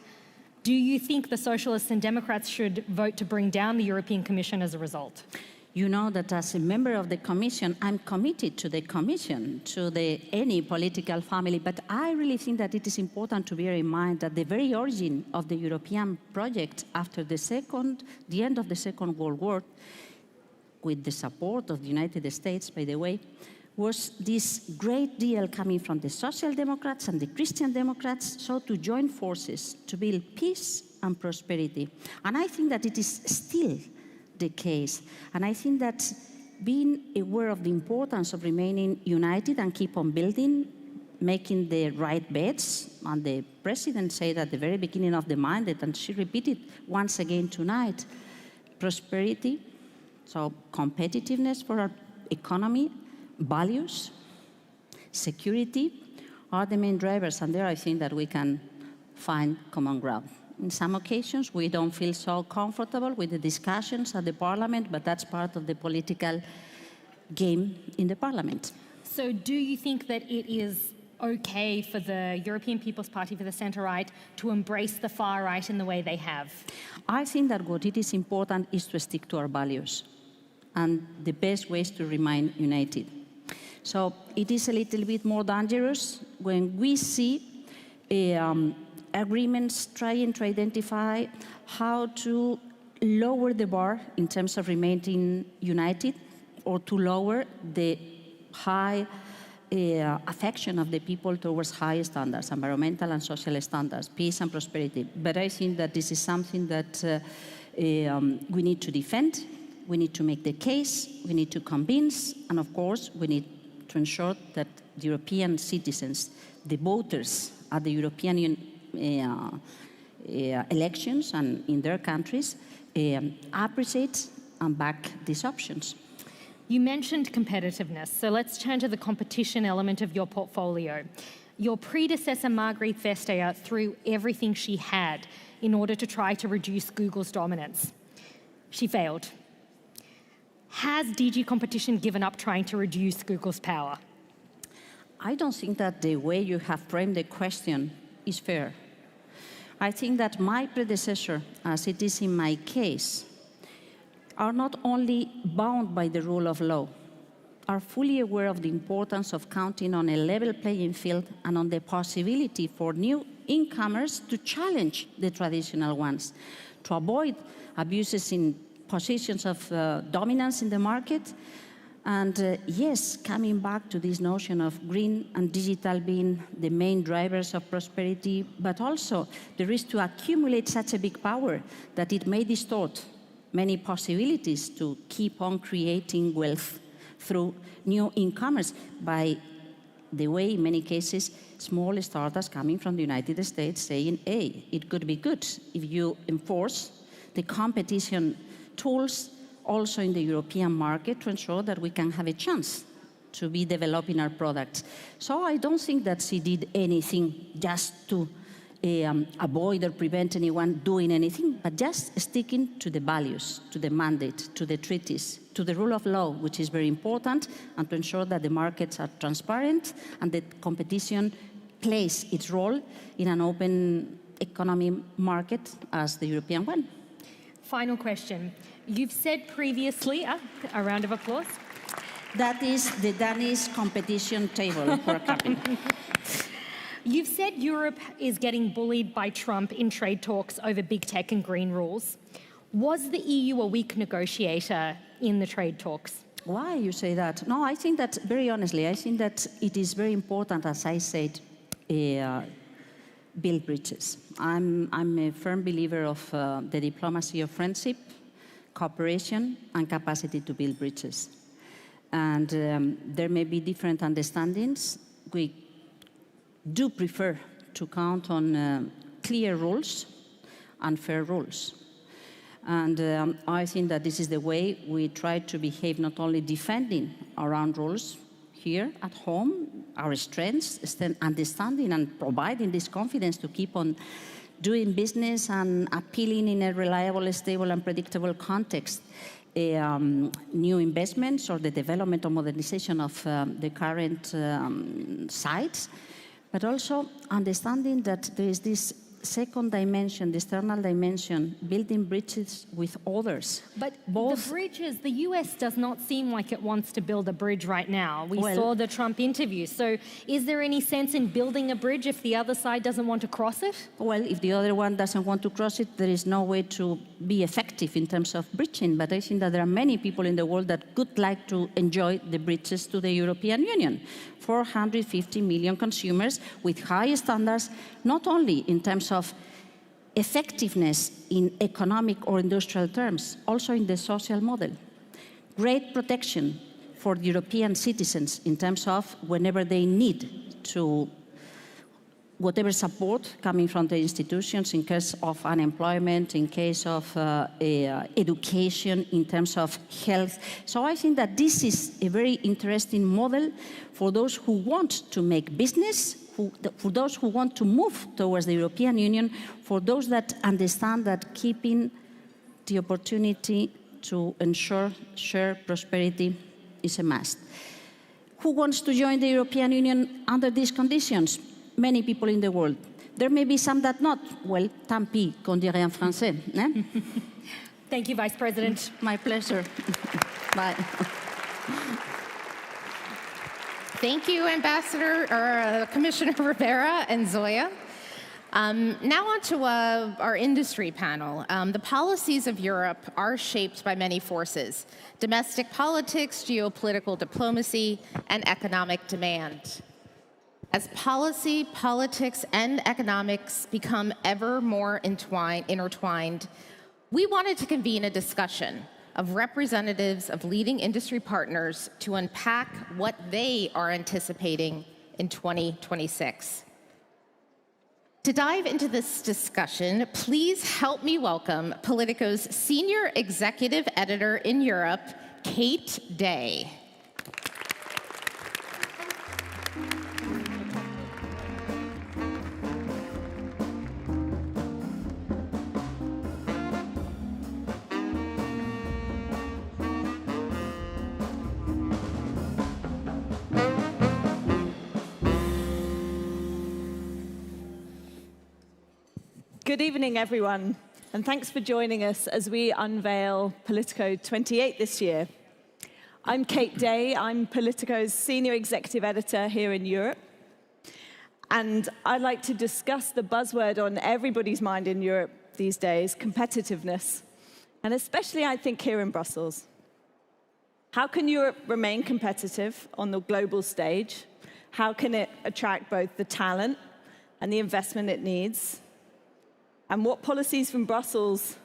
Do you think the Socialists and Democrats should vote to bring down the European Commission as a result? You know that as a member of the Commission, I'm committed to the Commission, to any political family, but I really think that it is important to bear in mind that the very origin of the European project after the end of the Second World War, with the support of the United States, by the way, was this great deal coming from the Social Democrats and the Christian Democrats, so to join forces to build peace and prosperity. And I think that it is still the case. And I think that being aware of the importance of remaining united and keep on building, making the right bets, and the President said at the very beginning of the mandate, and she repeated once again tonight, prosperity, so competitiveness for our economy, values, security are the main drivers, and there I think that we can find common ground. In some occasions, we don't feel so comfortable with the discussions at the Parliament, but that's part of the political game in the Parliament. So do you think that it is okay for the European People's Party, for the centre-right, to embrace the far-right in the way they have? I think that what it is important is to stick to our values, and the best way is to remain united. So it is a little bit more dangerous when we see agreements trying to identify how to lower the bar in terms of remaining united, or to lower the high affection of the people towards high standards, environmental and social standards, peace and prosperity. But I think that this is something that we need to defend, we need to make the case, we need to convince, and of course we need to ensure that the European citizens, the voters at the European elections and in their countries, appreciate and back these options. You mentioned competitiveness, so let's turn to the competition element of your portfolio. Your predecessor, Margrethe Vestager, threw everything she had in order to try to reduce Google's dominance. She failed. Has DG Competition given up trying to reduce Google's power? I don't think that the way you have framed the question is fair. I think that my predecessor, as it is in my case, are not only bound by the rule of law, are fully aware of the importance of counting on a level playing field and on the possibility for new incomers to challenge the traditional ones, to avoid abuses in positions of dominance in the market. And yes, coming back to this notion of green and digital being the main drivers of prosperity, but also the risk to accumulate such a big power that it may distort many possibilities to keep on creating wealth through new incomers. By the way, in many cases, small startups coming from the United States saying, hey, it could be good if you enforce the competition tools also in the European market to ensure that we can have a chance to be developing our products. So I don't think that she did anything just to avoid or prevent anyone doing anything, but just sticking to the values, to the mandate, to the treaties, to the rule of law, which is very important, and to ensure that the markets are transparent and that competition plays its role in an open economy market as the European one. Final question. You've said previously, a round of applause. That is the Danish competition table for capping. You've said Europe is getting bullied by Trump in trade talks over big tech and green rules. Was the EU a weak negotiator in the trade talks? Why you say that? No, I think that, very honestly, I think that it is very important, as I said, build bridges. I'm a firm believer of the diplomacy of friendship, cooperation, and capacity to build bridges. And there may be different understandings. We do prefer to count on clear rules and fair rules. And I think that this is the way we try to behave, not only defending our own rules here at home, our strengths, understanding and providing this confidence to keep on doing business and appealing in a reliable, stable and predictable context. New investments or the development or modernization of the current sites, but also understanding that there is this second dimension, the external dimension, building bridges with others. But the bridges, the US does not seem like it wants to build a bridge right now. We saw the Trump interview. So is there any sense in building a bridge if the other side doesn't want to cross it? Well, if the other one doesn't want to cross it, there is no way to be effective in terms of bridging. But I think that there are many people in the world that would like to enjoy the bridges to the European Union. 450 million consumers with high standards, not only in terms of effectiveness in economic or industrial terms, also in the social model. Great protection for European citizens in terms of whenever they need to, whatever support coming from the institutions in case of unemployment, in case of education, in terms of health. So I think that this is a very interesting model for those who want to make business, for those who want to move towards the European Union, for those that understand that keeping the opportunity to ensure shared prosperity is a must. Who wants to join the European Union under these conditions? Many people in the world. There may be some that not. Well, tant pis, qu'on dirait en français. Eh? Thank you, Vice President. My pleasure. Bye. Thank you, Commissioner Rivera and Zoya. Now on to our industry panel. The policies of Europe are shaped by many forces: domestic politics, geopolitical diplomacy, and economic demand. As policy, politics, and economics become ever more intertwined, we wanted to convene a discussion of representatives of leading industry partners to unpack what they are anticipating in 2026. To dive into this discussion, please help me welcome Politico's Senior Executive Editor in Europe, Kate Day. Good evening, everyone, and thanks for joining us as we unveil Politico 28 this year. I'm Kate Day. I'm Politico's Senior Executive Editor here in Europe. And I'd like to discuss the buzzword on everybody's mind in Europe these days, competitiveness, and especially, I think, here in Brussels. How can Europe remain competitive on the global stage? How can it attract both the talent and the investment it needs? And what policies from Brussels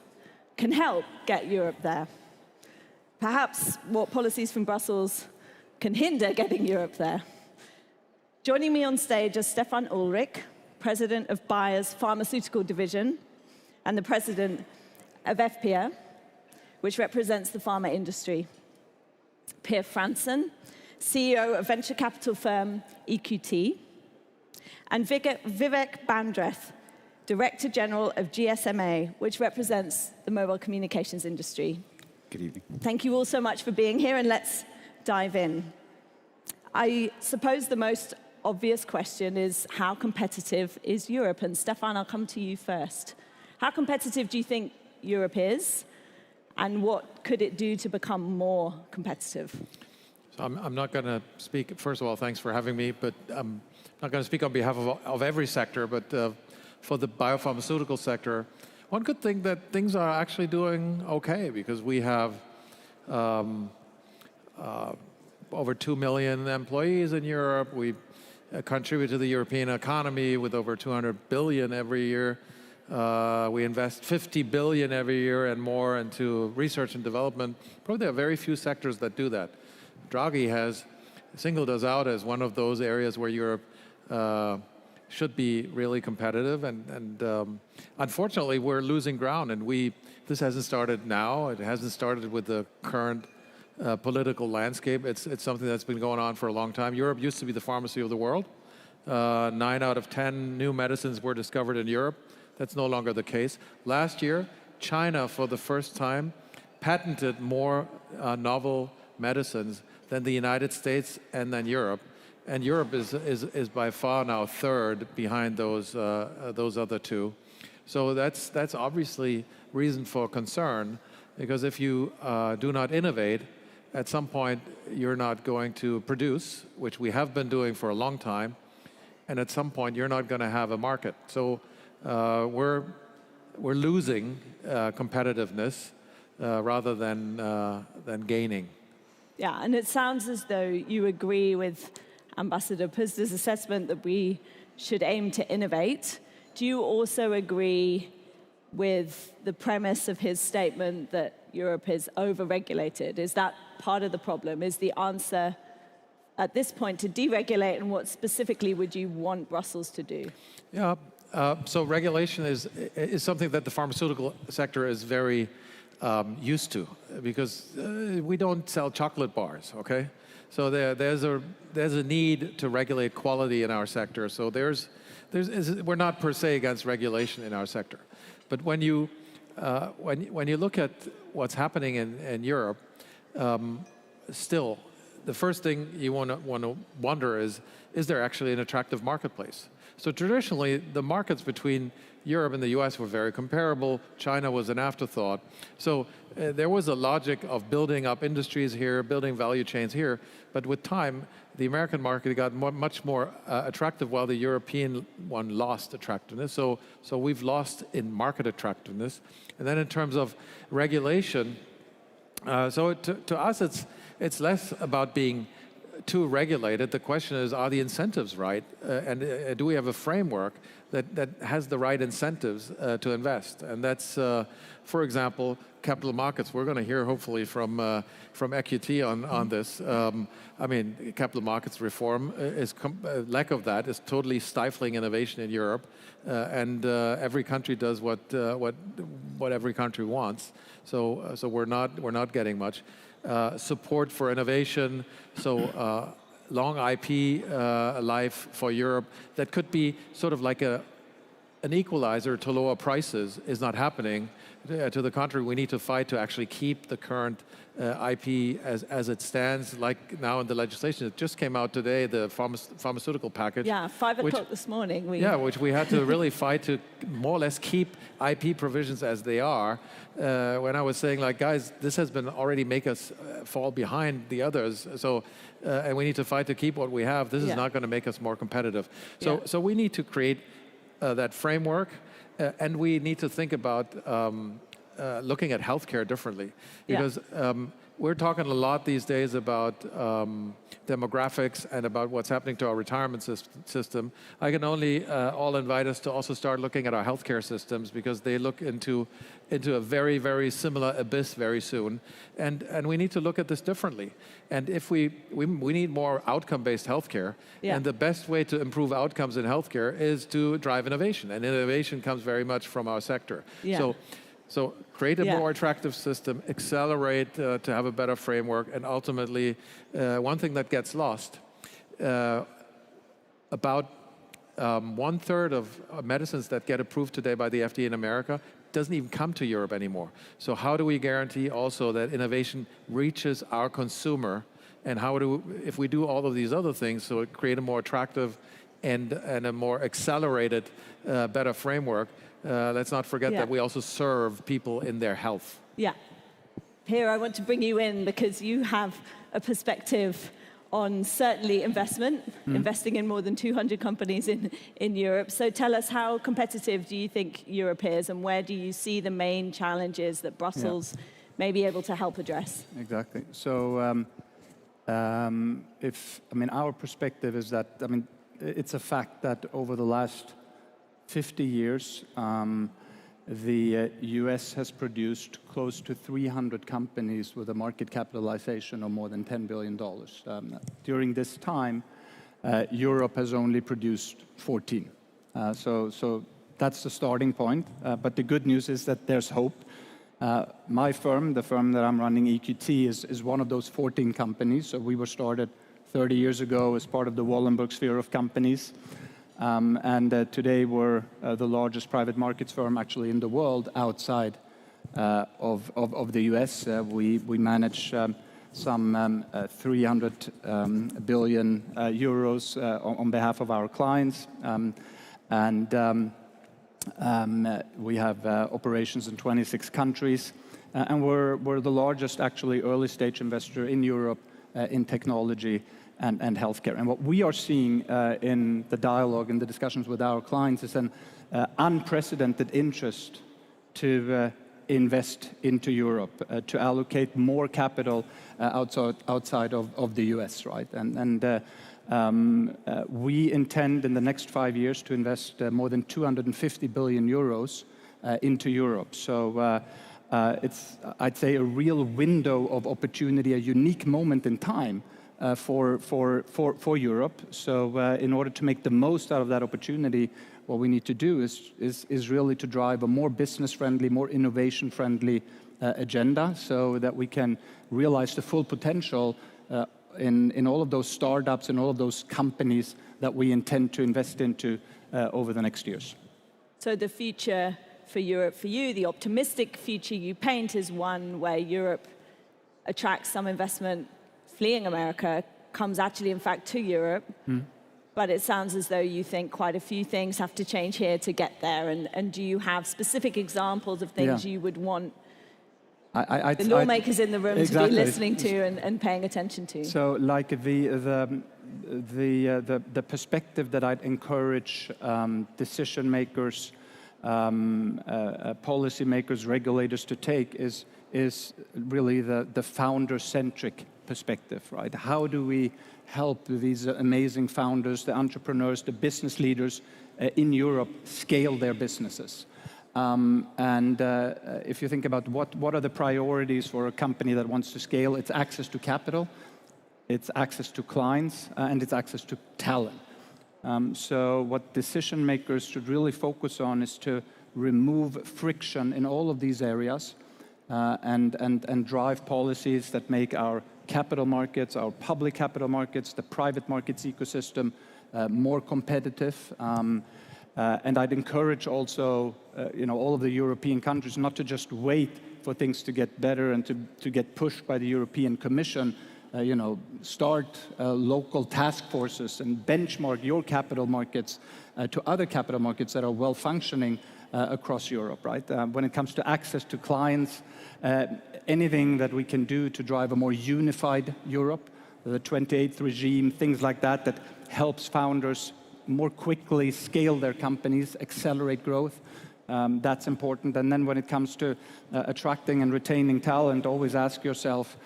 can help get Europe there? Perhaps what policies from Brussels can hinder getting Europe there? Joining me on stage are Stefan Ulrich, President of Bayer's Pharmaceutical Division and the President of FPR, which represents the pharma industry. Per Fransen, CEO of venture capital firm EQT, and Vivek Bandreth, Director General of GSMA, which represents the mobile communications industry. Good evening. Thank you all so much for being here, and let's dive in. I suppose the most obvious question is, how competitive is Europe? And Stefan, I'll come to you first. How competitive do you think Europe is, and what could it do to become more competitive? So I'm not going to speak, first of all, thanks for having me, but I'm not going to speak on behalf of every sector, but for the biopharmaceutical sector, one could think that things are actually doing okay, because we have over 2 million employees in Europe. We contribute to the European economy with over 200 billion every year. We invest 50 billion every year and more into research and development. Probably there are very few sectors that do that. Draghi has singled us out as one of those areas where Europe should be really competitive, and unfortunately we're losing ground, and this hasn't started now. It hasn't started with the current political landscape. It's something that's been going on for a long time. Europe used to be the pharmacy of the world. 9 out of 10 new medicines were discovered in Europe. That's no longer the case. Last year, China, for the first time, patented more novel medicines than the United States and then Europe. And Europe is by far now third behind those other two. So that's obviously reason for concern, because if you do not innovate, at some point you're not going to produce, which we have been doing for a long time, and at some point you're not going to have a market. So we're losing competitiveness rather than gaining. Yeah, and it sounds as though you agree with Ambassador Puzder's assessment that we should aim to innovate. Do you also agree with the premise of his statement that Europe is over-regulated? Is that part of the problem? Is the answer at this point to deregulate, and what specifically would you want Brussels to do? Yeah, so regulation is something that the pharmaceutical sector is very used to, because we don't sell chocolate bars, okay? So there's a need to regulate quality in our sector. So we're not per se against regulation in our sector, but when you look at what's happening in Europe, still the first thing you want to wonder is there actually an attractive marketplace? So traditionally, the markets between Europe and the US were very comparable. China was an afterthought. So there was a logic of building up industries here, building value chains here. But with time, the American market got much more attractive, while the European one lost attractiveness. So we've lost in market attractiveness. And then in terms of regulation, so to us, it's less about being too regulated. The question is, are the incentives right? And do we have a framework that has the right incentives to invest? And that's, for example, capital markets. We're going to hear hopefully from EQT on this. I mean, capital markets reform lack of that is totally stifling innovation in Europe, and every country does what every country wants. So we're not getting much. Support for innovation, so long IP life for Europe that could be sort of like an equalizer to lower prices is not happening. To the contrary, we need to fight to actually keep the current IP as it stands, like now in the legislation. It just came out today, the pharmaceutical package. Yeah, 5 o'clock this morning. Which we had to really fight to more or less keep IP provisions as they are. When I was saying, like, guys, this has been already make us fall behind the others. So, and we need to fight to keep what we have. This is not going to make us more competitive. So we need to create that framework. And we need to think about looking at healthcare differently, because we're talking a lot these days about demographics and about what's happening to our retirement system. I can only all invite us to also start looking at our healthcare systems, because they look into a very, very similar abyss very soon, and we need to look at this differently. And if we need more outcome-based healthcare, and the best way to improve outcomes in healthcare is to drive innovation, and innovation comes very much from our sector. So So create a more attractive system, accelerate to have a better framework, and ultimately, one thing that gets lost, about 1/3 of medicines that get approved today by the FDA in America doesn't even come to Europe anymore. So how do we guarantee also that innovation reaches our consumer? And if we do all of these other things, so create a more attractive and a more accelerated, better framework, let's not forget that we also serve people in their health. Yeah. Here, I want to bring you in because you have a perspective on certainly investment, investing in more than 200 companies in Europe. So tell us, how competitive do you think Europe is, and where do you see the main challenges that Brussels may be able to help address? Exactly. So our perspective is that, it's a fact that over the last 50 years, the US has produced close to 300 companies with a market capitalization of more than $10 billion. During this time, Europe has only produced 14. So that's the starting point. But the good news is that there's hope. My firm, the firm that I'm running, EQT, is one of those 14 companies. So we were started 30 years ago as part of the Wallenberg sphere of companies. And today we're the largest private markets firm actually in the world outside of the US. We manage some 300 billion euros on behalf of our clients. We have operations in 26 countries. And we're the largest actually early stage investor in Europe in technology and healthcare. And what we are seeing in the dialogue and the discussions with our clients is an unprecedented interest to invest into Europe, to allocate more capital outside of the US, right? We intend in the next 5 years to invest more than 250 billion euros into Europe. So it's, I'd say, a real window of opportunity, a unique moment in time for Europe. So in order to make the most out of that opportunity, what we need to do is really to drive a more business-friendly, more innovation-friendly agenda, so that we can realize the full potential in all of those startups and all of those companies that we intend to invest into over the next years. So the future for Europe, for you, the optimistic future you paint, is one where Europe attracts some investment fleeing America, comes actually, in fact, to Europe. But it sounds as though you think quite a few things have to change here to get there. And do you have specific examples of things you would want the lawmakers in the room to be listening to and paying attention to? So, like the perspective that I'd encourage decision makers, policy makers, regulators to take is really the founder-centric perspective, right? How do we help these amazing founders, the entrepreneurs, the business leaders in Europe scale their businesses? If you think about what are the priorities for a company that wants to scale, it's access to capital, it's access to clients, and it's access to talent. So what decision makers should really focus on is to remove friction in all of these areas and drive policies that make our capital markets, our public capital markets, the private markets ecosystem more competitive. And I'd encourage also, all of the European countries not to just wait for things to get better and to get pushed by the European Commission. Start local task forces and benchmark your capital markets to other capital markets that are well functioning across Europe, right? When it comes to access to clients, anything that we can do to drive a more unified Europe, the 28th regime, things like that, that helps founders more quickly scale their companies, accelerate growth, that's important. And then when it comes to attracting and retaining talent, always ask yourself,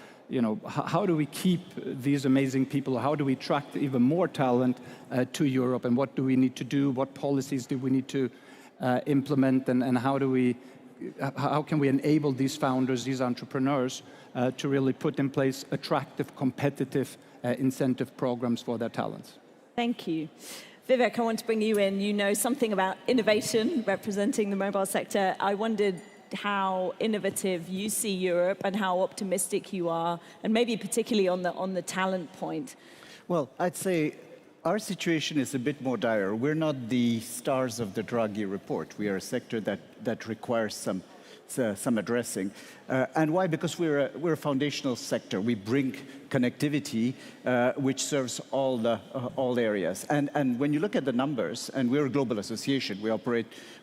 how do we keep these amazing people? How do we attract even more talent to Europe? And what do we need to do? What policies do we need to implement? And how can we enable these founders, these entrepreneurs, to really put in place attractive, competitive incentive programs for their talents? Thank you. Vivek, I want to bring you in. You know something about innovation, representing the mobile sector. I wondered, how innovative you see Europe and how optimistic you are, and maybe particularly on the talent point. Well, I'd say our situation is a bit more dire. We're not the stars of the Draghi report. We are a sector that requires some addressing. And why? Because we're a foundational sector. We bring connectivity, which serves all areas. And when you look at the numbers, and we're a global association,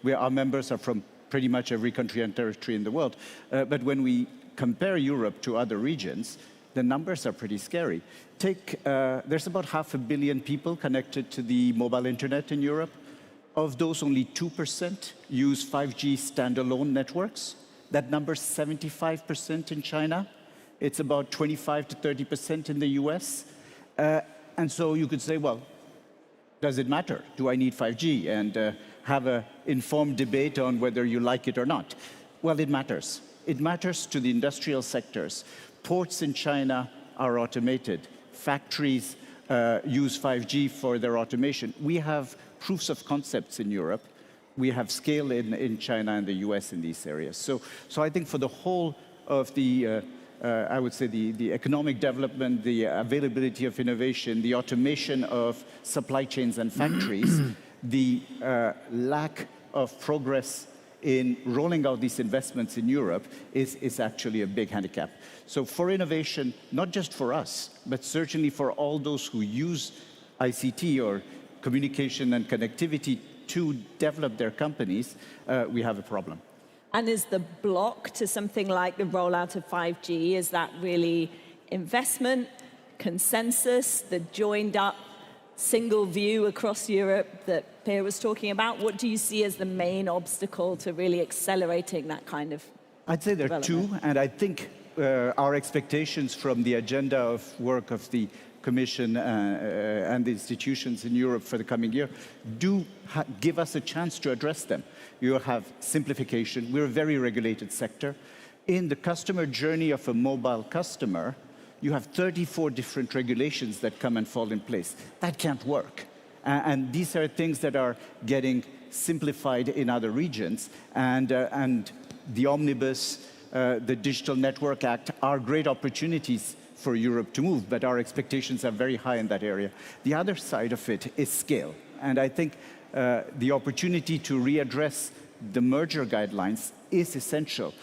our members are from pretty much every country and territory in the world. But when we compare Europe to other regions, the numbers are pretty scary. There's about 500 million people connected to the mobile internet in Europe. Of those, only 2% use 5G standalone networks. That number's 75% in China. It's about 25 to 30% in the US. And so you could say, well, does it matter? Do I need 5G? And have an informed debate on whether you like it or not. Well, it matters. It matters to the industrial sectors. Ports in China are automated. Factories use 5G for their automation. We have proofs of concepts in Europe. We have scale in China and the US in these areas. So I think for the whole of the, I would say, the economic development, the availability of innovation, the automation of supply chains and factories, the lack of progress in rolling out these investments in Europe is actually a big handicap. So for innovation, not just for us, but certainly for all those who use ICT or communication and connectivity to develop their companies, we have a problem. And is the block to something like the rollout of 5G, is that really investment, consensus, the joined up single view across Europe that Pierre was talking about? What do you see as the main obstacle to really accelerating that kind of I'd say there are two, and I think our expectations from the agenda of work of the Commission and the institutions in Europe for the coming year do give us a chance to address them. You have simplification. We're a very regulated sector. In the customer journey of a mobile customer, you have 34 different regulations that come and fall in place. That can't work. And these are things that are getting simplified in other regions. And the Omnibus, the Digital Network Act are great opportunities for Europe to move, but our expectations are very high in that area. The other side of it is scale. And I think the opportunity to readdress the merger guidelines is essential.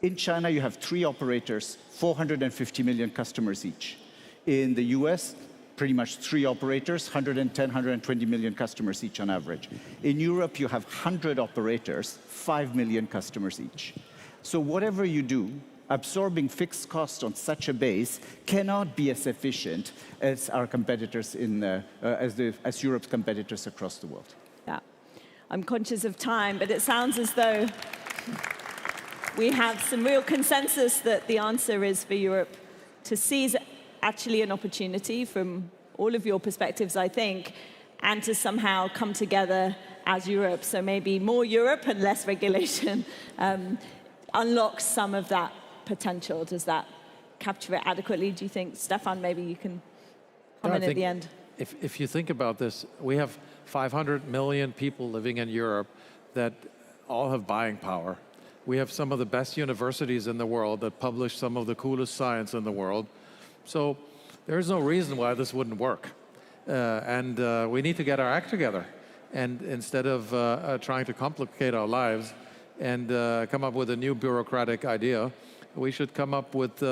In China, you have 3 operators, 450 million customers each. In the US, pretty much 3 operators, 110, 120 million customers each on average. In Europe, you have 100 operators, 5 million customers each. So whatever you do, absorbing fixed costs on such a base cannot be as efficient as our competitors as Europe's competitors across the world. Yeah, I'm conscious of time, but it sounds as though we have some real consensus that the answer is for Europe to seize actually an opportunity from all of your perspectives, I think, and to somehow come together as Europe. So maybe more Europe and less regulation unlocks some of that potential. Does that capture it adequately, do you think? Stefan, maybe you can comment at the end. If you think about this, we have 500 million people living in Europe that all have buying power. We have some of the best universities in the world that publish some of the coolest science in the world. So there is no reason why this wouldn't work. And we need to get our act together. And instead of trying to complicate our lives and come up with a new bureaucratic idea, we should come up with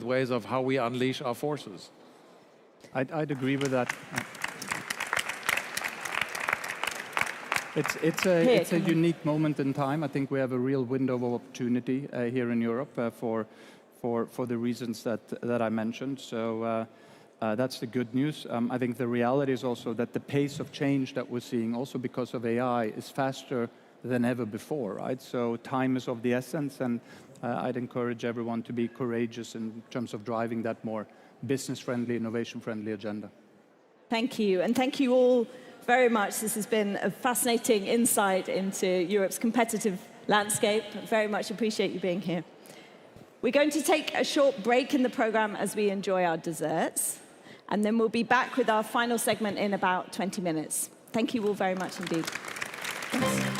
ways of how we unleash our forces. I'd agree with that. It's a unique moment in time. I think we have a real window of opportunity here in Europe for the reasons that I mentioned. So that's the good news. I think the reality is also that the pace of change that we're seeing, also because of AI, is faster than ever before, right? So time is of the essence, and I'd encourage everyone to be courageous in terms of driving that more business-friendly, innovation-friendly agenda. Thank you, and thank you all very much. This has been a fascinating insight into Europe's competitive landscape. I very much appreciate you being here. We're going to take a short break in the program as we enjoy our desserts, and then we'll be back with our final segment in about 20 minutes. Thank you all very much indeed. Thanks.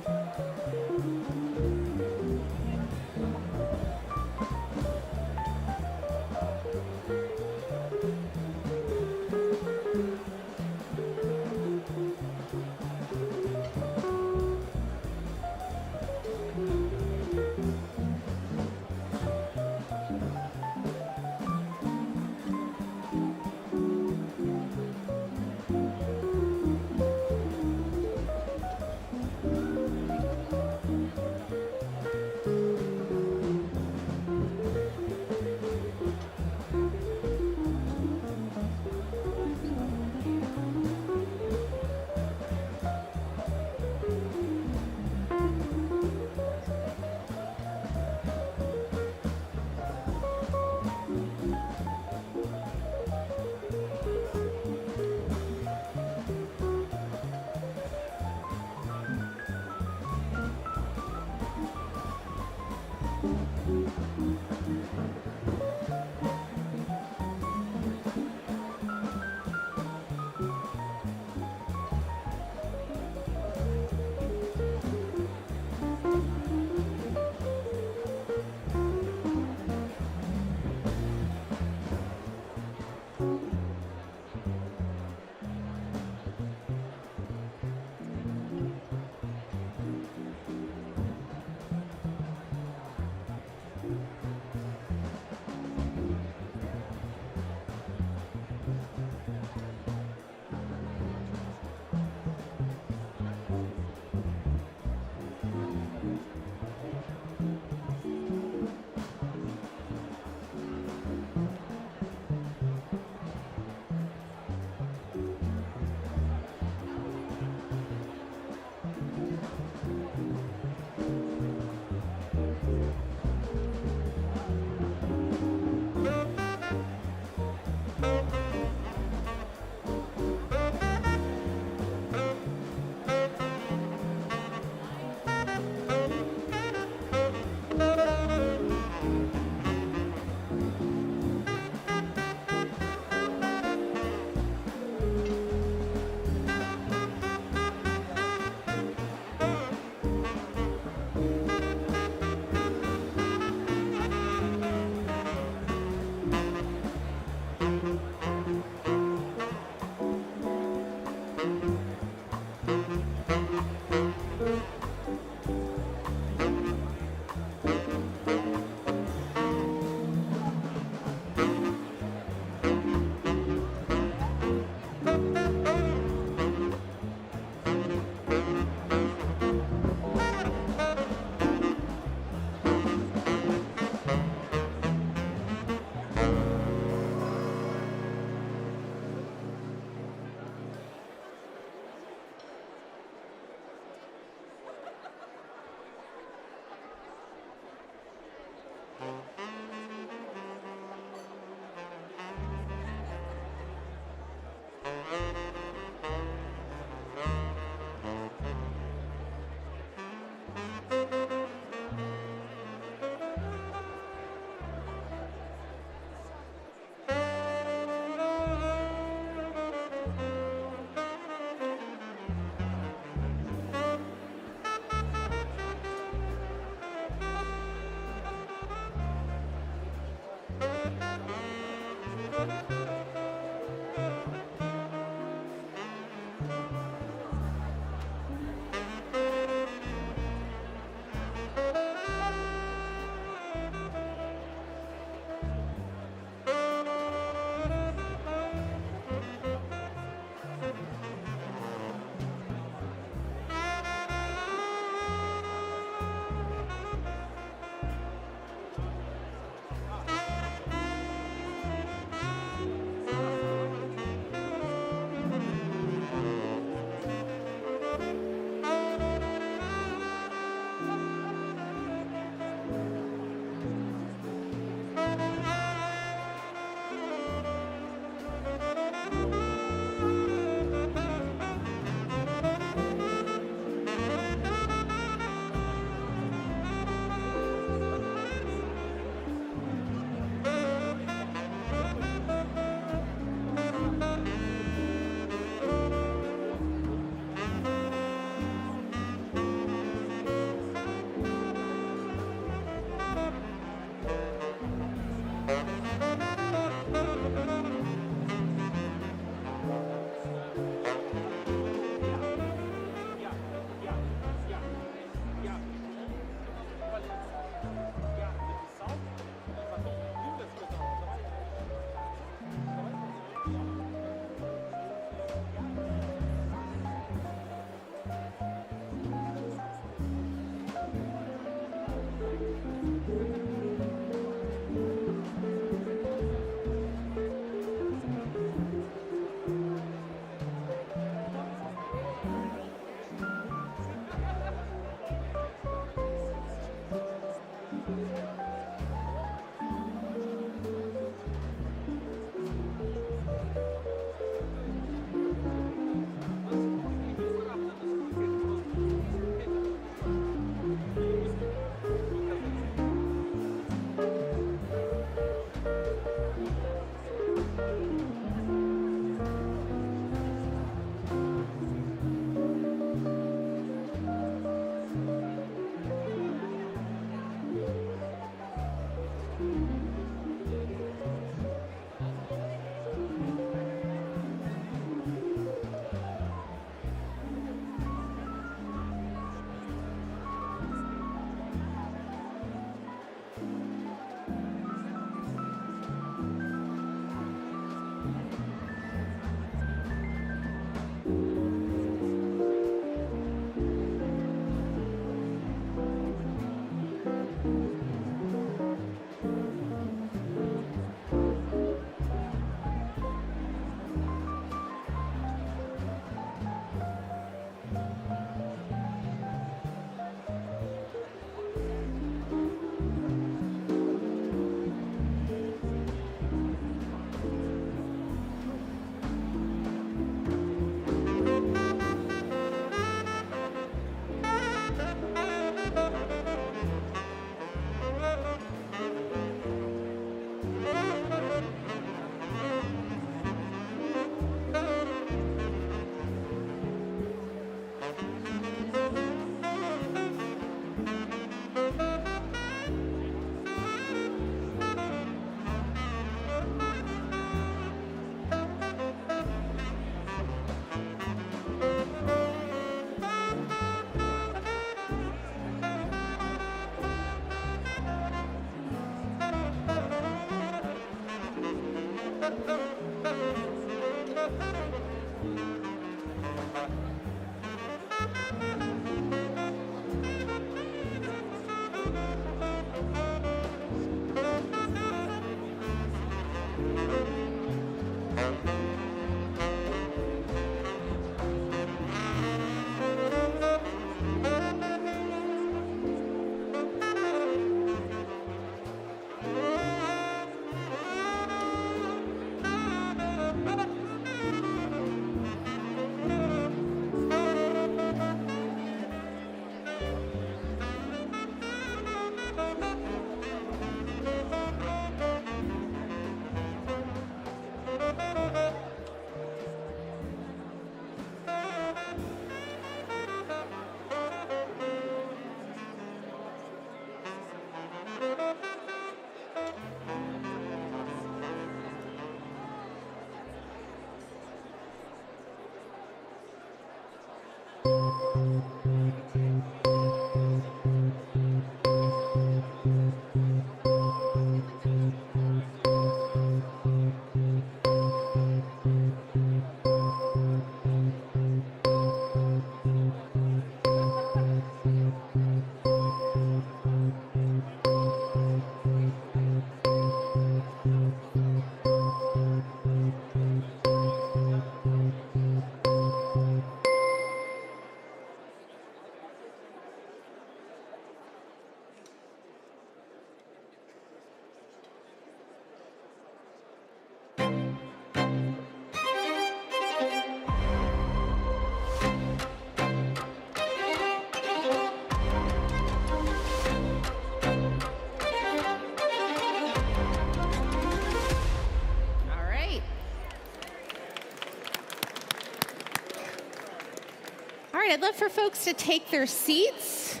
love for folks to take their seats.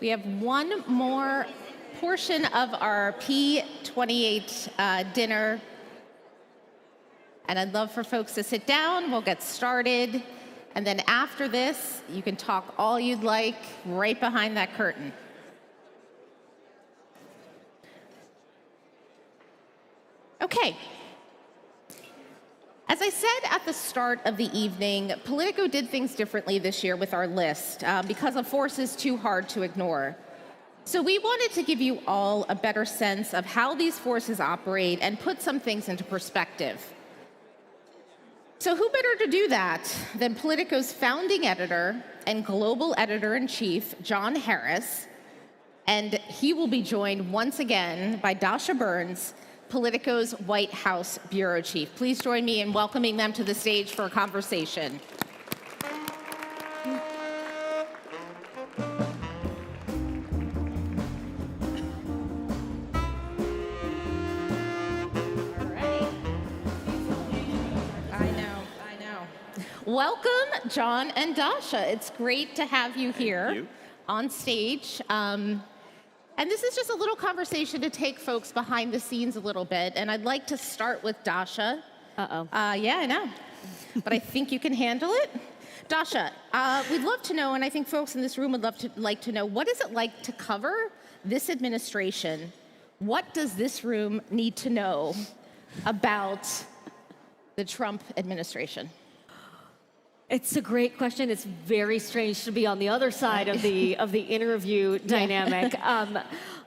We have one more portion of our P28 dinner. And I'd love for folks to sit down. We'll get started. And then after this, you can talk all you'd like right behind that curtain. Okay. As I said at the start of the evening, Politico did things differently this year with our list because of forces too hard to ignore. So we wanted to give you all a better sense of how these forces operate and put some things into perspective. So who better to do that than Politico's founding editor and global editor-in-chief, John Harris, and he will be joined once again by Dasha Burns, Politico's White House bureau chief. Please join me in welcoming them to the stage for a conversation. Welcome, John and Dasha. It's great to have you here on stage. And this is just a little conversation to take folks behind the scenes a little bit. And I'd like to start with Dasha. Uh-oh. Yeah, I know. But I think you can handle it. Dasha, we'd love to know, and I think folks in this room would like to know, what is it like to cover this administration? What does this room need to know about the Trump administration? It's a great question. It's very strange to be on the other side of the interview dynamic.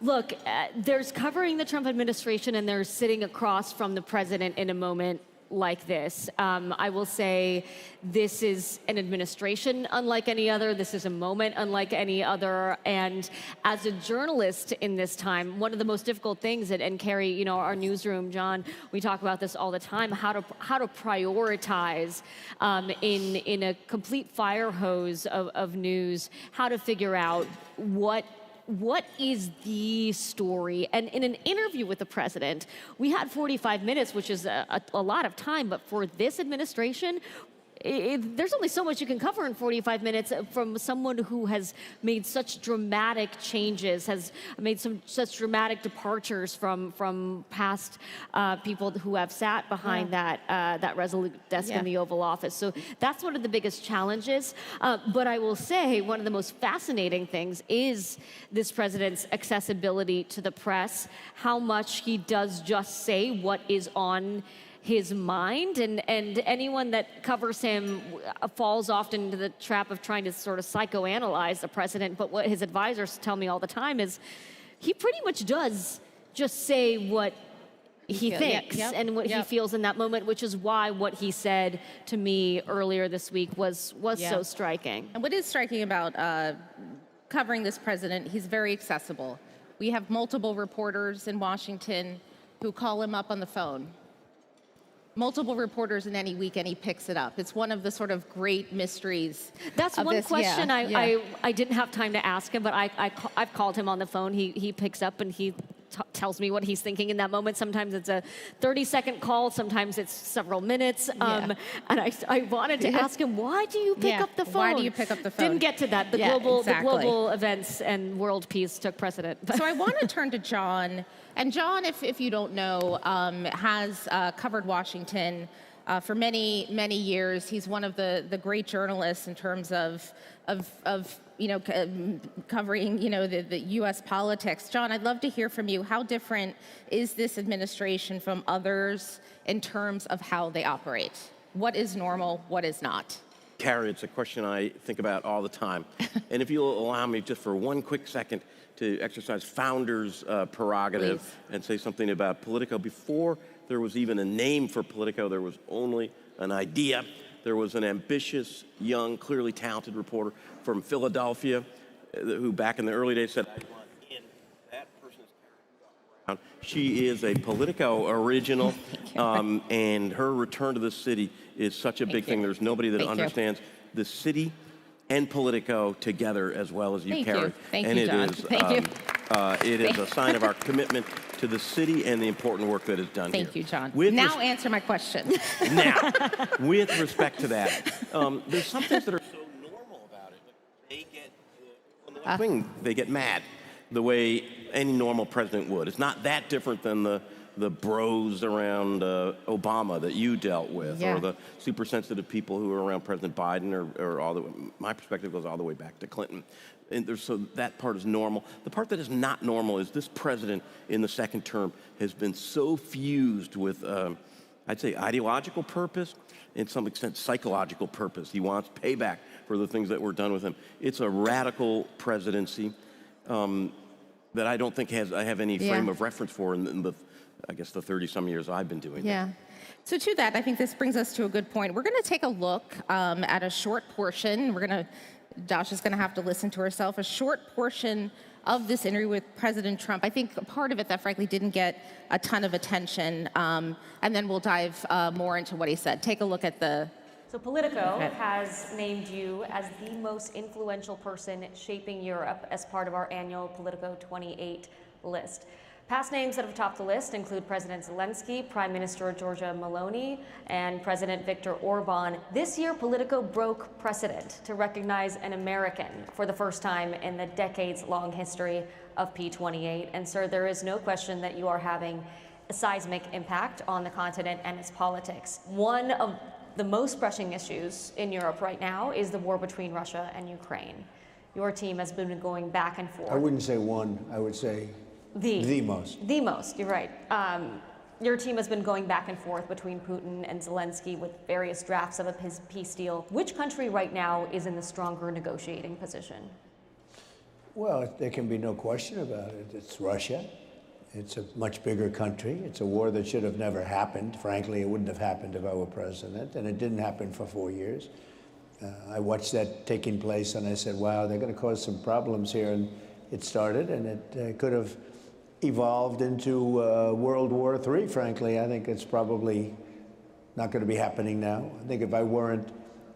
Look, there's covering the Trump administration, and there's sitting across from the president in a moment like this. I will say this is an administration unlike any other. This is a moment unlike any other. And as a journalist in this time, one of the most difficult things, and Carrie, you know, our newsroom, John, we talk about this all the time, how to prioritize in a complete fire hose of news, how to figure out what is the story? And in an interview with the president, we had 45 minutes, which is a lot of time, but for this administration, there's only so much you can cover in 45 minutes from someone who has made such dramatic changes, has made such dramatic departures from past people who have sat behind that resolute desk in the Oval Office. So that's one of the biggest challenges. But I will say one of the most fascinating things is this president's accessibility to the press, how much he does just say what is on his mind, and anyone that covers him falls often into the trap of trying to sort of psychoanalyze the president. But what his advisors tell me all the time is he pretty much does just say what he thinks and what he feels in that moment, which is why what he said to me earlier this week was so striking. And what is striking about covering this president, he's very accessible. We have multiple reporters in Washington who call him up on the phone. Multiple reporters in any week, and he picks it up. It's one of the sort of great mysteries. That's one question I didn't have time to ask him, but I've called him on the phone. He picks up and he tells me what he's thinking in that moment. Sometimes it's a 30-second call. Sometimes it's several minutes. And I wanted to ask him, why do you pick up the phone? Why do you pick up the phone? Didn't get to that. The global events and world peace took precedent. So I want to turn to John. And John, if you don't know, has covered Washington for many, many years. He's one of the great journalists in terms of covering the U.S. politics. John, I'd love to hear from you. How different is this administration from others in terms of how they operate? What is normal? What is not? Carrie, it's a question I think about all the time. And if you'll allow me just for one quick second to exercise founder's prerogative and say something about Politico. Before there was even a name for Politico, there was only an idea. There was an ambitious, young, clearly talented reporter from Philadelphia who back in the early days said, I want in. That person is Carrie Brown. She is a Politico original, and her return to the city is such a big thing. There's nobody that understands the city and Politico together as well as you, Carrie. Thank you, John. It is, Thank you. It is a sign of our commitment to the city and the important work that is done here. Thank you, John. With Now answer my question. Now, with respect to that, there's some things that are so normal about it. They get, on the left wing, they get mad the way any normal president would. It's not that different than the bros around Obama that you dealt with, or the super sensitive people who were around President Biden, or all the way, my perspective goes all the way back to Clinton. And so that part is normal. The part that is not normal is this president in the second term has been so fused with, I'd say, ideological purpose, in some extent psychological purpose. He wants payback for the things that were done with him. It's a radical presidency that I don't think I have any frame of reference for in the, I guess, the 30-some years I've been doing it. So to that, I think this brings us to a good point. We're going to take a look at a short portion. Josh is going to have to listen to herself, a short portion of this interview with President Trump. I think a part of it that frankly didn't get a ton of attention, and then we'll dive more into what he said. Take a look at the... So Politico has named you as the most influential person shaping Europe as part of our annual Politico 28 list. Past names that have topped the list include President Zelensky, Prime Minister Giorgia Meloni, and President Viktor Orban. This year, Politico broke precedent to recognize an American for the first time in the decades-long history of P28. And sir, there is no question that you are having a seismic impact on the continent and its politics. One of the most pressing issues in Europe right now is the war between Russia and Ukraine. Your team has been going back and forth. I wouldn't say one, I would say the most. The most, you're right. Your team has been going back and forth between Putin and Zelensky with various drafts of a peace deal. Which country right now is in the stronger negotiating position? Well, there can be no question about it. It's Russia. It's a much bigger country. It's a war that should have never happened. Frankly, it wouldn't have happened if I were president, and it didn't happen for 4 years. I watched that taking place, and I said, wow, they're going to cause some problems here. And it started, and it could have evolved into World War III, frankly. I think it's probably not going to be happening now. I think if I weren't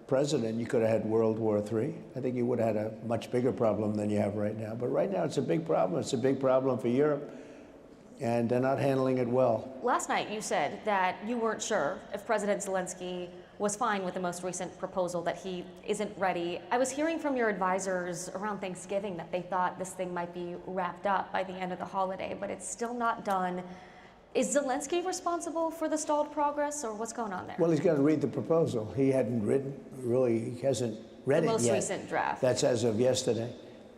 president, you could have had World War III. I think you would have had a much bigger problem than you have right now. But right now, it's a big problem. It's a big problem for Europe, and they're not handling it well. Last night, you said that you weren't sure if President Zelensky was fine with the most recent proposal, that he isn't ready. I was hearing from your advisors around Thanksgiving that they thought this thing might be wrapped up by the end of the holiday, but it's still not done. Is Zelensky responsible for the stalled progress, or what's going on there? Well, he's got to read the proposal. He hadn't he hasn't read it yet. The most recent draft. That's as of yesterday.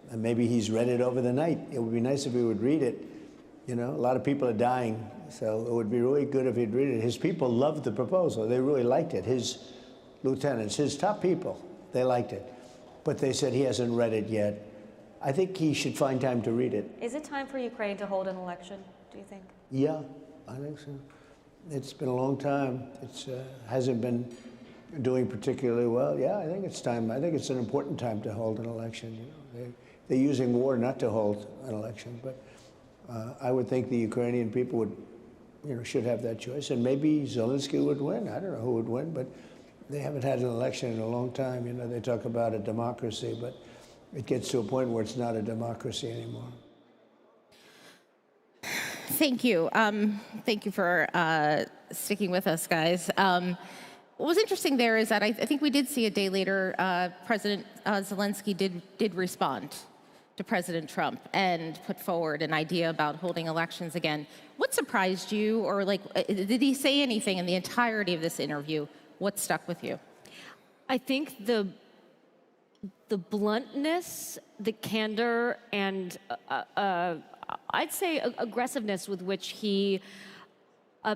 And maybe he's read it over the night. It would be nice if he would read it. You know, a lot of people are dying, so it would be really good if he'd read it. His people loved the proposal. They really liked it. His lieutenants, his top people, they liked it. But they said he hasn't read it yet. I think he should find time to read it. Is it time for Ukraine to hold an election, do you think? Yeah, I think so. It's been a long time. It hasn't been doing particularly well. Yeah, I think it's time. I think it's an important time to hold an election. You know, they're using war not to hold an election, but I would think the Ukrainian people would, should have that choice, and maybe Zelensky would win. I don't know who would win, but they haven't had an election in a long time. You know, they talk about a democracy, but it gets to a point where it's not a democracy anymore. Thank you. Thank you for sticking with us, guys. What was interesting there is that I think we did see a day later, President Zelensky did respond to President Trump and put forward an idea about holding elections again. What surprised you, or did he say anything in the entirety of this interview? What stuck with you? I think the bluntness, the candor, and I'd say aggressiveness with which he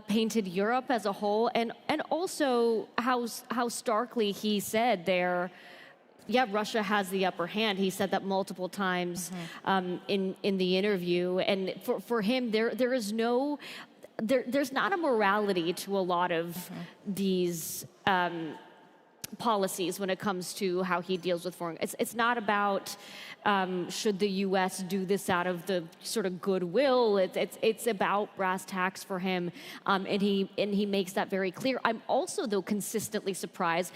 painted Europe as a whole, and also how starkly he said there, yeah, Russia has the upper hand. He said that multiple times in the interview, and for him, there's not a morality to a lot of these policies when it comes to how he deals with foreign. It's not about should the U.S. do this out of the sort of goodwill. It's about brass tacks for him, and he makes that very clear. I'm also, though, consistently surprised.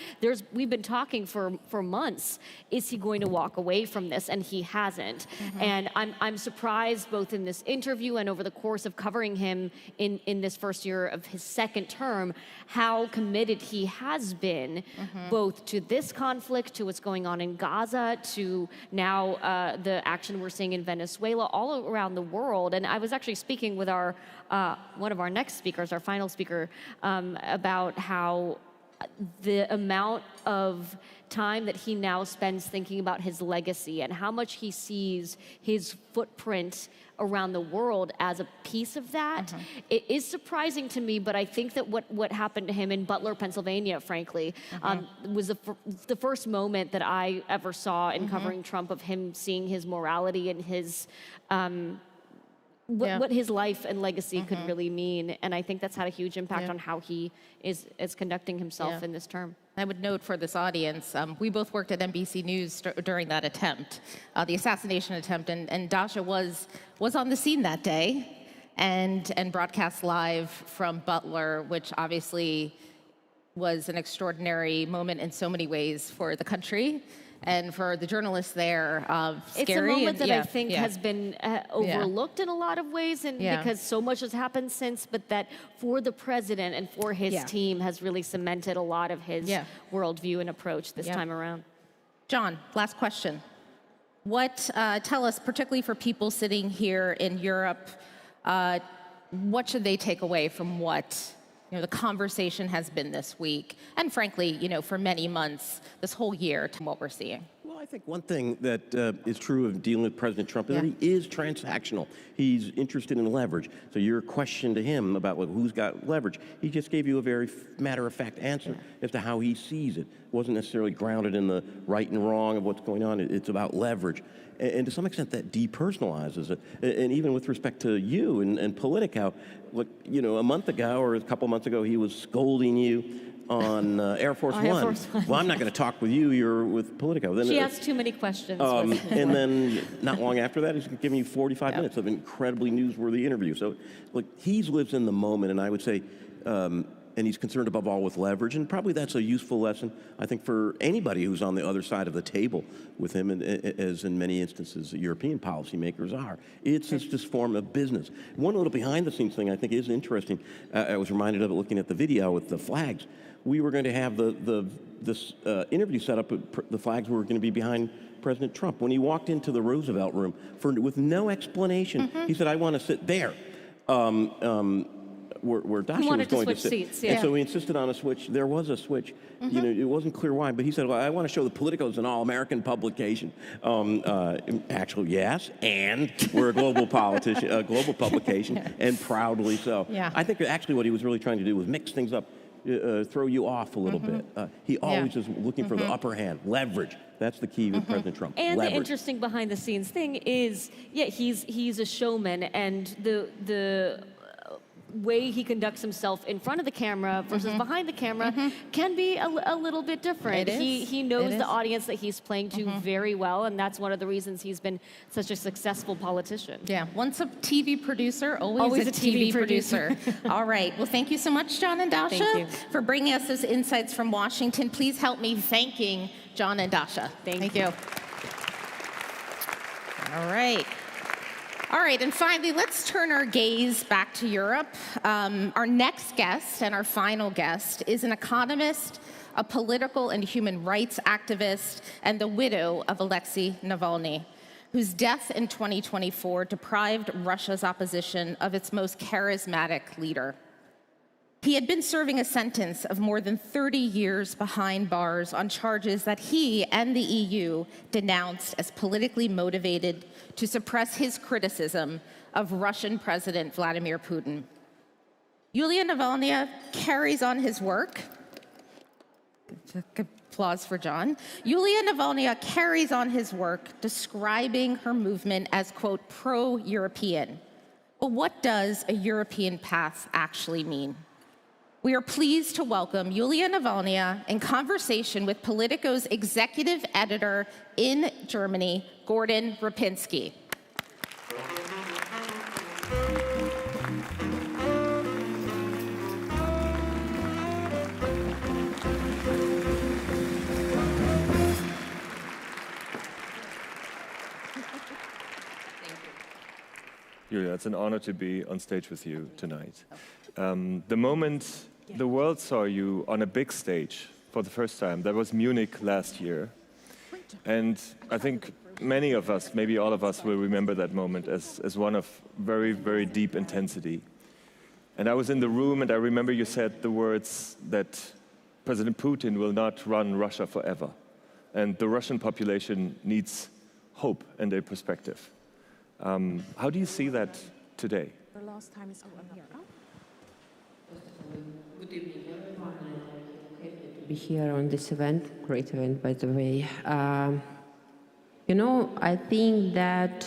We've been talking for months. Is he going to walk away from this? And he hasn't. And I'm surprised both in this interview and over the course of covering him in this first year of his second term, how committed he has been both to this conflict, to what's going on in Gaza, to now the action we're seeing in Venezuela, all around the world. And I was actually speaking with one of our next speakers, our final speaker, about how the amount of time that he now spends thinking about his legacy and how much he sees his footprint around the world as a piece of that. It is surprising to me, but I think that what happened to him in Butler, Pennsylvania, frankly, was the first moment that I ever saw in covering Trump of him seeing his morality and his what his life and legacy could really mean. And I think that's had a huge impact on how he is conducting himself in this term. I would note for this audience, we both worked at NBC News during that attempt, the assassination attempt, and Dasha was on the scene that day and broadcast live from Butler, which obviously was an extraordinary moment in so many ways for the country. And for the journalists there, scary. It's a moment that I think has been overlooked in a lot of ways, and because so much has happened since, but that for the president and for his team has really cemented a lot of his worldview and approach this time around. John, last question. Tell us, particularly for people sitting here in Europe, what should they take away from what the conversation has been this week, and frankly, for many months, this whole year, to what we're seeing? Well, I think one thing that is true of dealing with President Trump is that he is transactional. He's interested in leverage. So your question to him about who's got leverage, he just gave you a very matter-of-fact answer as to how he sees it. It wasn't necessarily grounded in the right and wrong of what's going on. It's about leverage. And to some extent, that depersonalizes it. And even with respect to you and Politico, a month ago or a couple months ago, he was scolding you on Air Force One. Air Force One. Well, I'm not going to talk with you. You're with Politico. Then, she asked too many questions. And then not long after that, he's giving you 45 minutes of incredibly newsworthy interview. So, he lives in the moment, and I would say, and he's concerned above all with leverage, and probably that's a useful lesson, I think, for anybody who's on the other side of the table with him, and as in many instances European policymakers are. It's just this form of business. One little behind-the-scenes thing I think is interesting, I was reminded of it looking at the video with the flags. We were going to have this interview set up, the flags were going to be behind President Trump. When he walked into the Roosevelt room, with no explanation, he said, "I want to sit there." Where Dasha was going to sit. Seats, and so he insisted on a switch. There was a switch. It wasn't clear why, but he said, "Well, I want to show the Politico is an all-American publication." Actually, yes, and we're a global global publication, and proudly so. I think actually what he was really trying to do was mix things up, throw you off a little bit. He always is looking for the upper hand, leverage. That's the key with President Trump. And leverage. the interesting behind-the-scenes thing is, he's a showman, and the way he conducts himself in front of the camera versus behind the camera can be a little bit different. He knows the audience that he's playing to very well, and that's one of the reasons he's been such a successful politician. Yeah, once a TV producer, always a TV producer. All right, well, thank you so much, John and Dasha, for bringing us those insights from Washington. Please help me thanking John and Dasha. Thank you. All right, and finally, let's turn our gaze back to Europe. Our next guest and our final guest is an economist, a political and human rights activist, and the widow of Alexei Navalny, whose death in 2024 deprived Russia's opposition of its most charismatic leader. He had been serving a sentence of more than 30 years behind bars on charges that he and the EU denounced as politically motivated to suppress his criticism of Russian President Vladimir Putin. Yulia Navalny carries on his work. Applause for John. Yulia Navalny carries on his work describing her movement as, quote, pro-European. But what does a European path actually mean? We are pleased to welcome Yulia Navalnaya in conversation with Politico's executive editor in Germany, Gordon Rapinski. Julia, it's an honor to be on stage with you tonight. The moment the world saw you on a big stage for the first time, that was Munich last year. And I think many of us, maybe all of us, will remember that moment as one of very, very deep intensity. And I was in the room, and I remember you said the words that President Putin will not run Russia forever. And the Russian population needs hope and a perspective. How do you see that today? The last time is here. Good evening, everyone. Happy to be here on this event. Great event, by the way. You know, I think that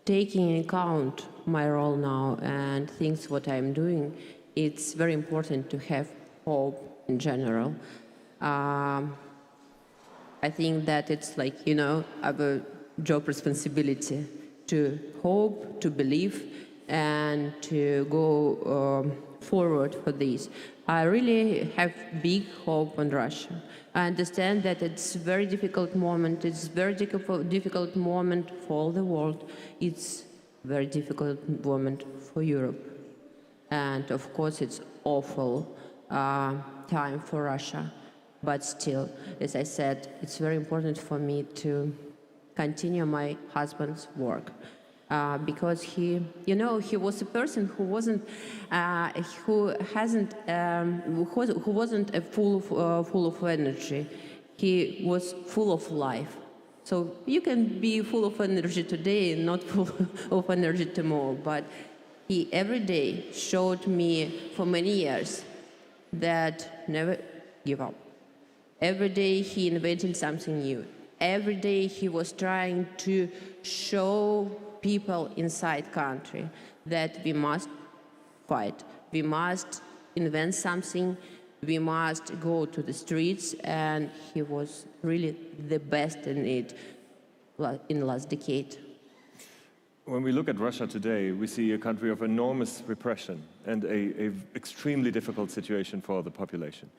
taking into account my role now and things what I'm doing, it's very important to have hope in general. I think that it's like, you know, our job responsibility to hope, to believe, and to go forward for this. I really have big hope on Russia. I understand that it's a very difficult moment. It's a very difficult moment for all the world. It's a very difficult moment for Europe. And of course, it's awful time for Russia. But still, as I said, it's very important for me to continue my husband's work. Because he, you know, he was a person who wasn't, who wasn't full of energy. He was full of life. So you can be full of energy today and not full of energy tomorrow. But he every day showed me for many years that never give up. Every day he invented something new. Every day he was trying to show people inside country that we must fight, we must invent something, we must go to the streets, and he was really the best in it in the last decade. When we look at Russia today, we see a country of enormous repression and a extremely difficult situation for the population.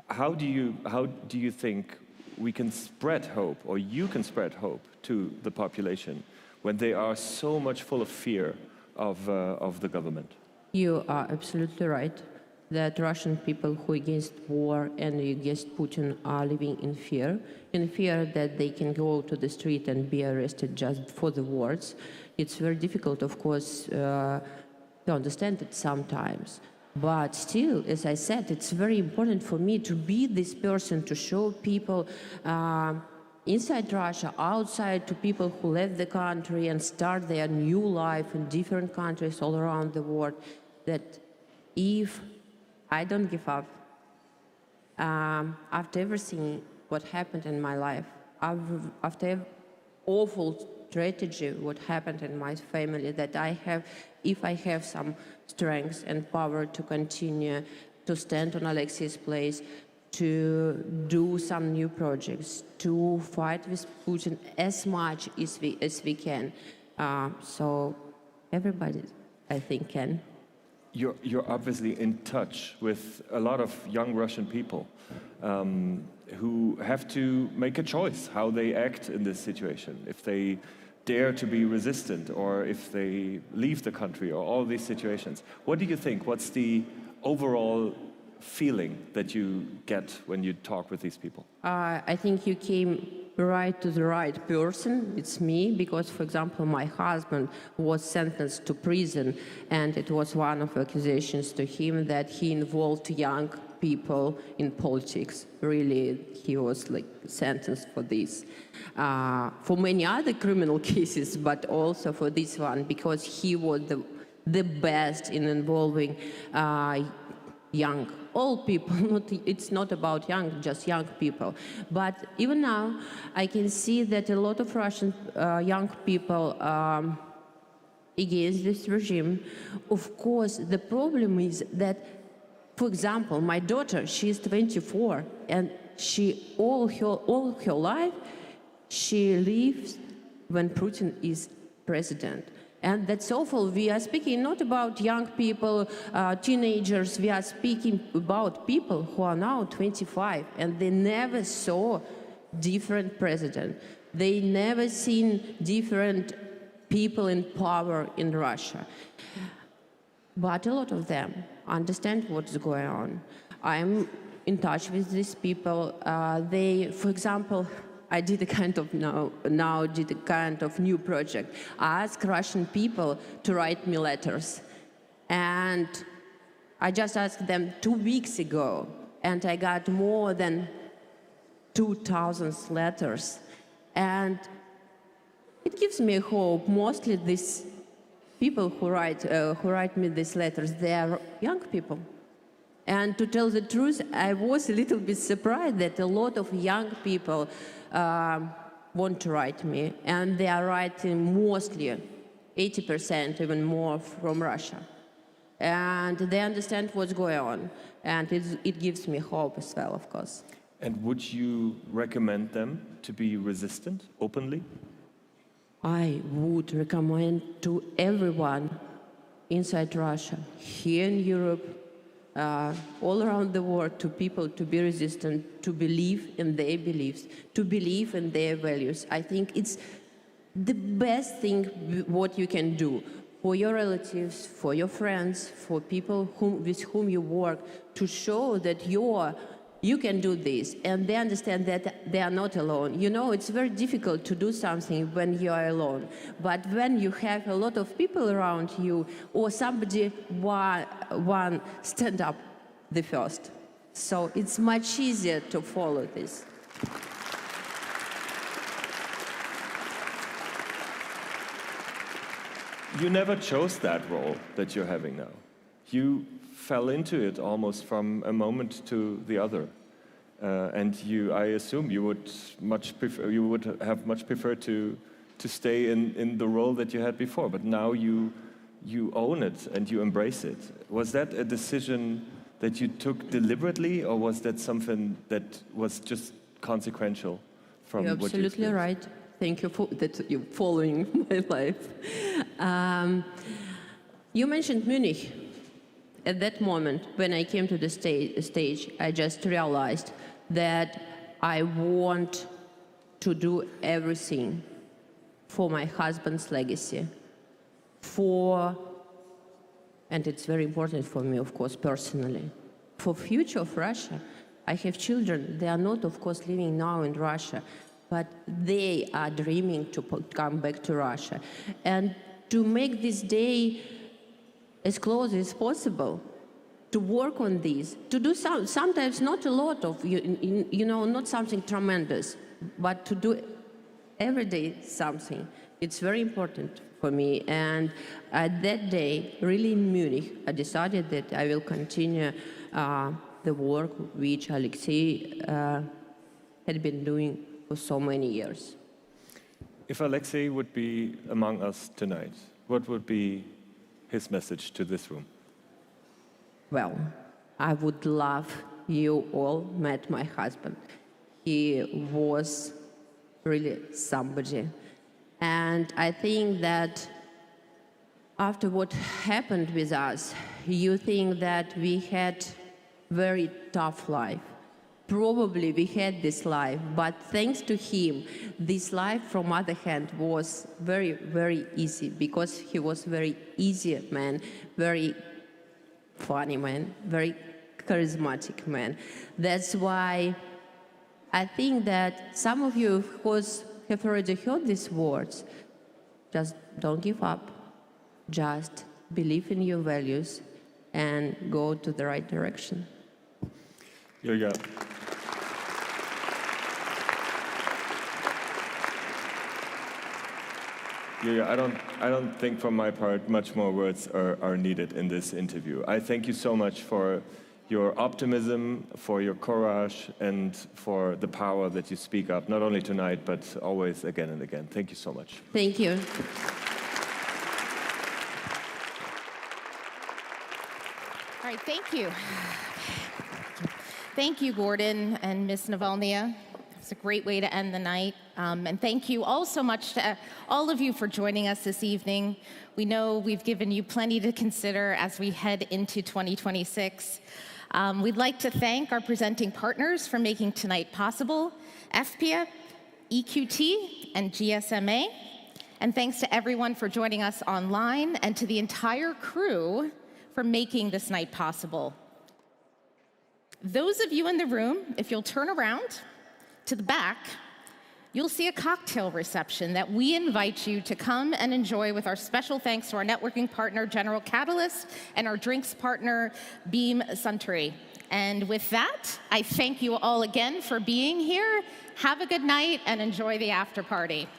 How do you think we can spread hope, or you can spread hope to the population when they are so much full of fear of the government? You are absolutely right that Russian people who are against war and against Putin are living in fear that they can go to the street and be arrested just for the words. It's very difficult, of course, to understand it sometimes. But still, as I said, it's very important for me to be this person, to show people inside Russia, outside, to people who left the country and start their new life in different countries all around the world, that if I don't give up, after everything what happened in my life, after awful tragedy what happened in my family, that if I have some strength and power to continue to stand on Alexei's place, to do some new projects, to fight with Putin as much as we can. So everybody, I think, can. You're obviously in touch with a lot of young Russian people who have to make a choice how they act in this situation, if they dare to be resistant or if they leave the country, or all these situations. What do you think? What's the overall feeling that you get when you talk with these people? I think you came right to the right person. It's me, because, for example, my husband was sentenced to prison, and it was one of the accusations to him that he involved young people in politics. Really, he was like sentenced for this. For many other criminal cases, but also for this one, because he was the best in involving young, old people. It's not about young, just young people. But even now, I can see that a lot of Russian young people against this regime. Of course, the problem is that For example, my daughter, she is 24, and she all her life, she lives when Putin is president. And that's awful. We are speaking not about young people, teenagers. We are speaking about people who are now 25, and they never saw different president. They never seen different people in power in Russia. But a lot of them understand what's going on. I'm in touch with these people. They, for example, I did a kind of did a kind of new project. I asked Russian people to write me letters. And I just asked them 2 weeks ago, and I got more than 2,000 letters. And it gives me hope. Mostly these people who write me these letters, they are young people. And to tell the truth, I was a little bit surprised that a lot of young people want to write me, and they are writing mostly 80%, even more, from Russia. And they understand what's going on, and it gives me hope as well, of course. And would you recommend them to be resistant openly? I would recommend to everyone inside Russia, here in Europe, all around the world, to people to be resistant, to believe in their beliefs, to believe in their values. I think it's the best thing what you can do for your relatives, for your friends, for people with whom you work, to show that you can do this, and they understand that they are not alone. You know, it's very difficult to do something when you are alone. But when you have a lot of people around you, or somebody one stand up the first. So it's much easier to follow this. You never chose that role that you're having now. You fell into it almost from a moment to the other. And I assume you would have much preferred to stay in the role that you had before, but now you own it and you embrace it. Was that a decision that you took deliberately, or was that something that was just consequential from You're what you absolutely right. Thank you for that you're following my life. You mentioned Munich. At that moment, when I came to the stage, I just realized that I want to do everything for my husband's legacy, and it's very important for me, of course, personally, for future of Russia. I have children. They are not, of course, living now in Russia, but they are dreaming to come back to Russia. And to make this day as close as possible, to work on this, to do sometimes not a lot of, not something tremendous, but to do every day something. It's very important for me. And at that day, really in Munich, I decided that I will continue the work which Alexei had been doing for so many years. If Alexei would be among us tonight, what would be his message to this room? Well, I would love you all met my husband. He was really somebody. And I think that after what happened with us, you think that we had very tough life. Probably we had this life, but thanks to him, this life, from other hand, was very, very easy, because he was very easy man, very funny man, very charismatic man. That's why I think that some of you, of course, have already heard these words. Just don't give up. Just believe in your values and go to the right direction. Yeah. Yeah, I don't think from my part much more words are needed in this interview. I thank you so much for your optimism, for your courage, and for the power that you speak up, not only tonight, but always again and again. Thank you so much. Thank you. All right, thank you. Thank you, Gordon and Ms. Navalnya. It's a great way to end the night. And thank you all so much to all of you for joining us this evening. We know we've given you plenty to consider as we head into 2026. We'd like to thank our presenting partners for making tonight possible, FPIA, EQT, and GSMA. And thanks to everyone for joining us online and to the entire crew for making this night possible. Those of you in the room, if you'll turn around to the back, you'll see a cocktail reception that we invite you to come and enjoy with our special thanks to our networking partner, General Catalyst, and our drinks partner, Beam Suntory. And with that, I thank you all again for being here. Have a good night and enjoy the after party.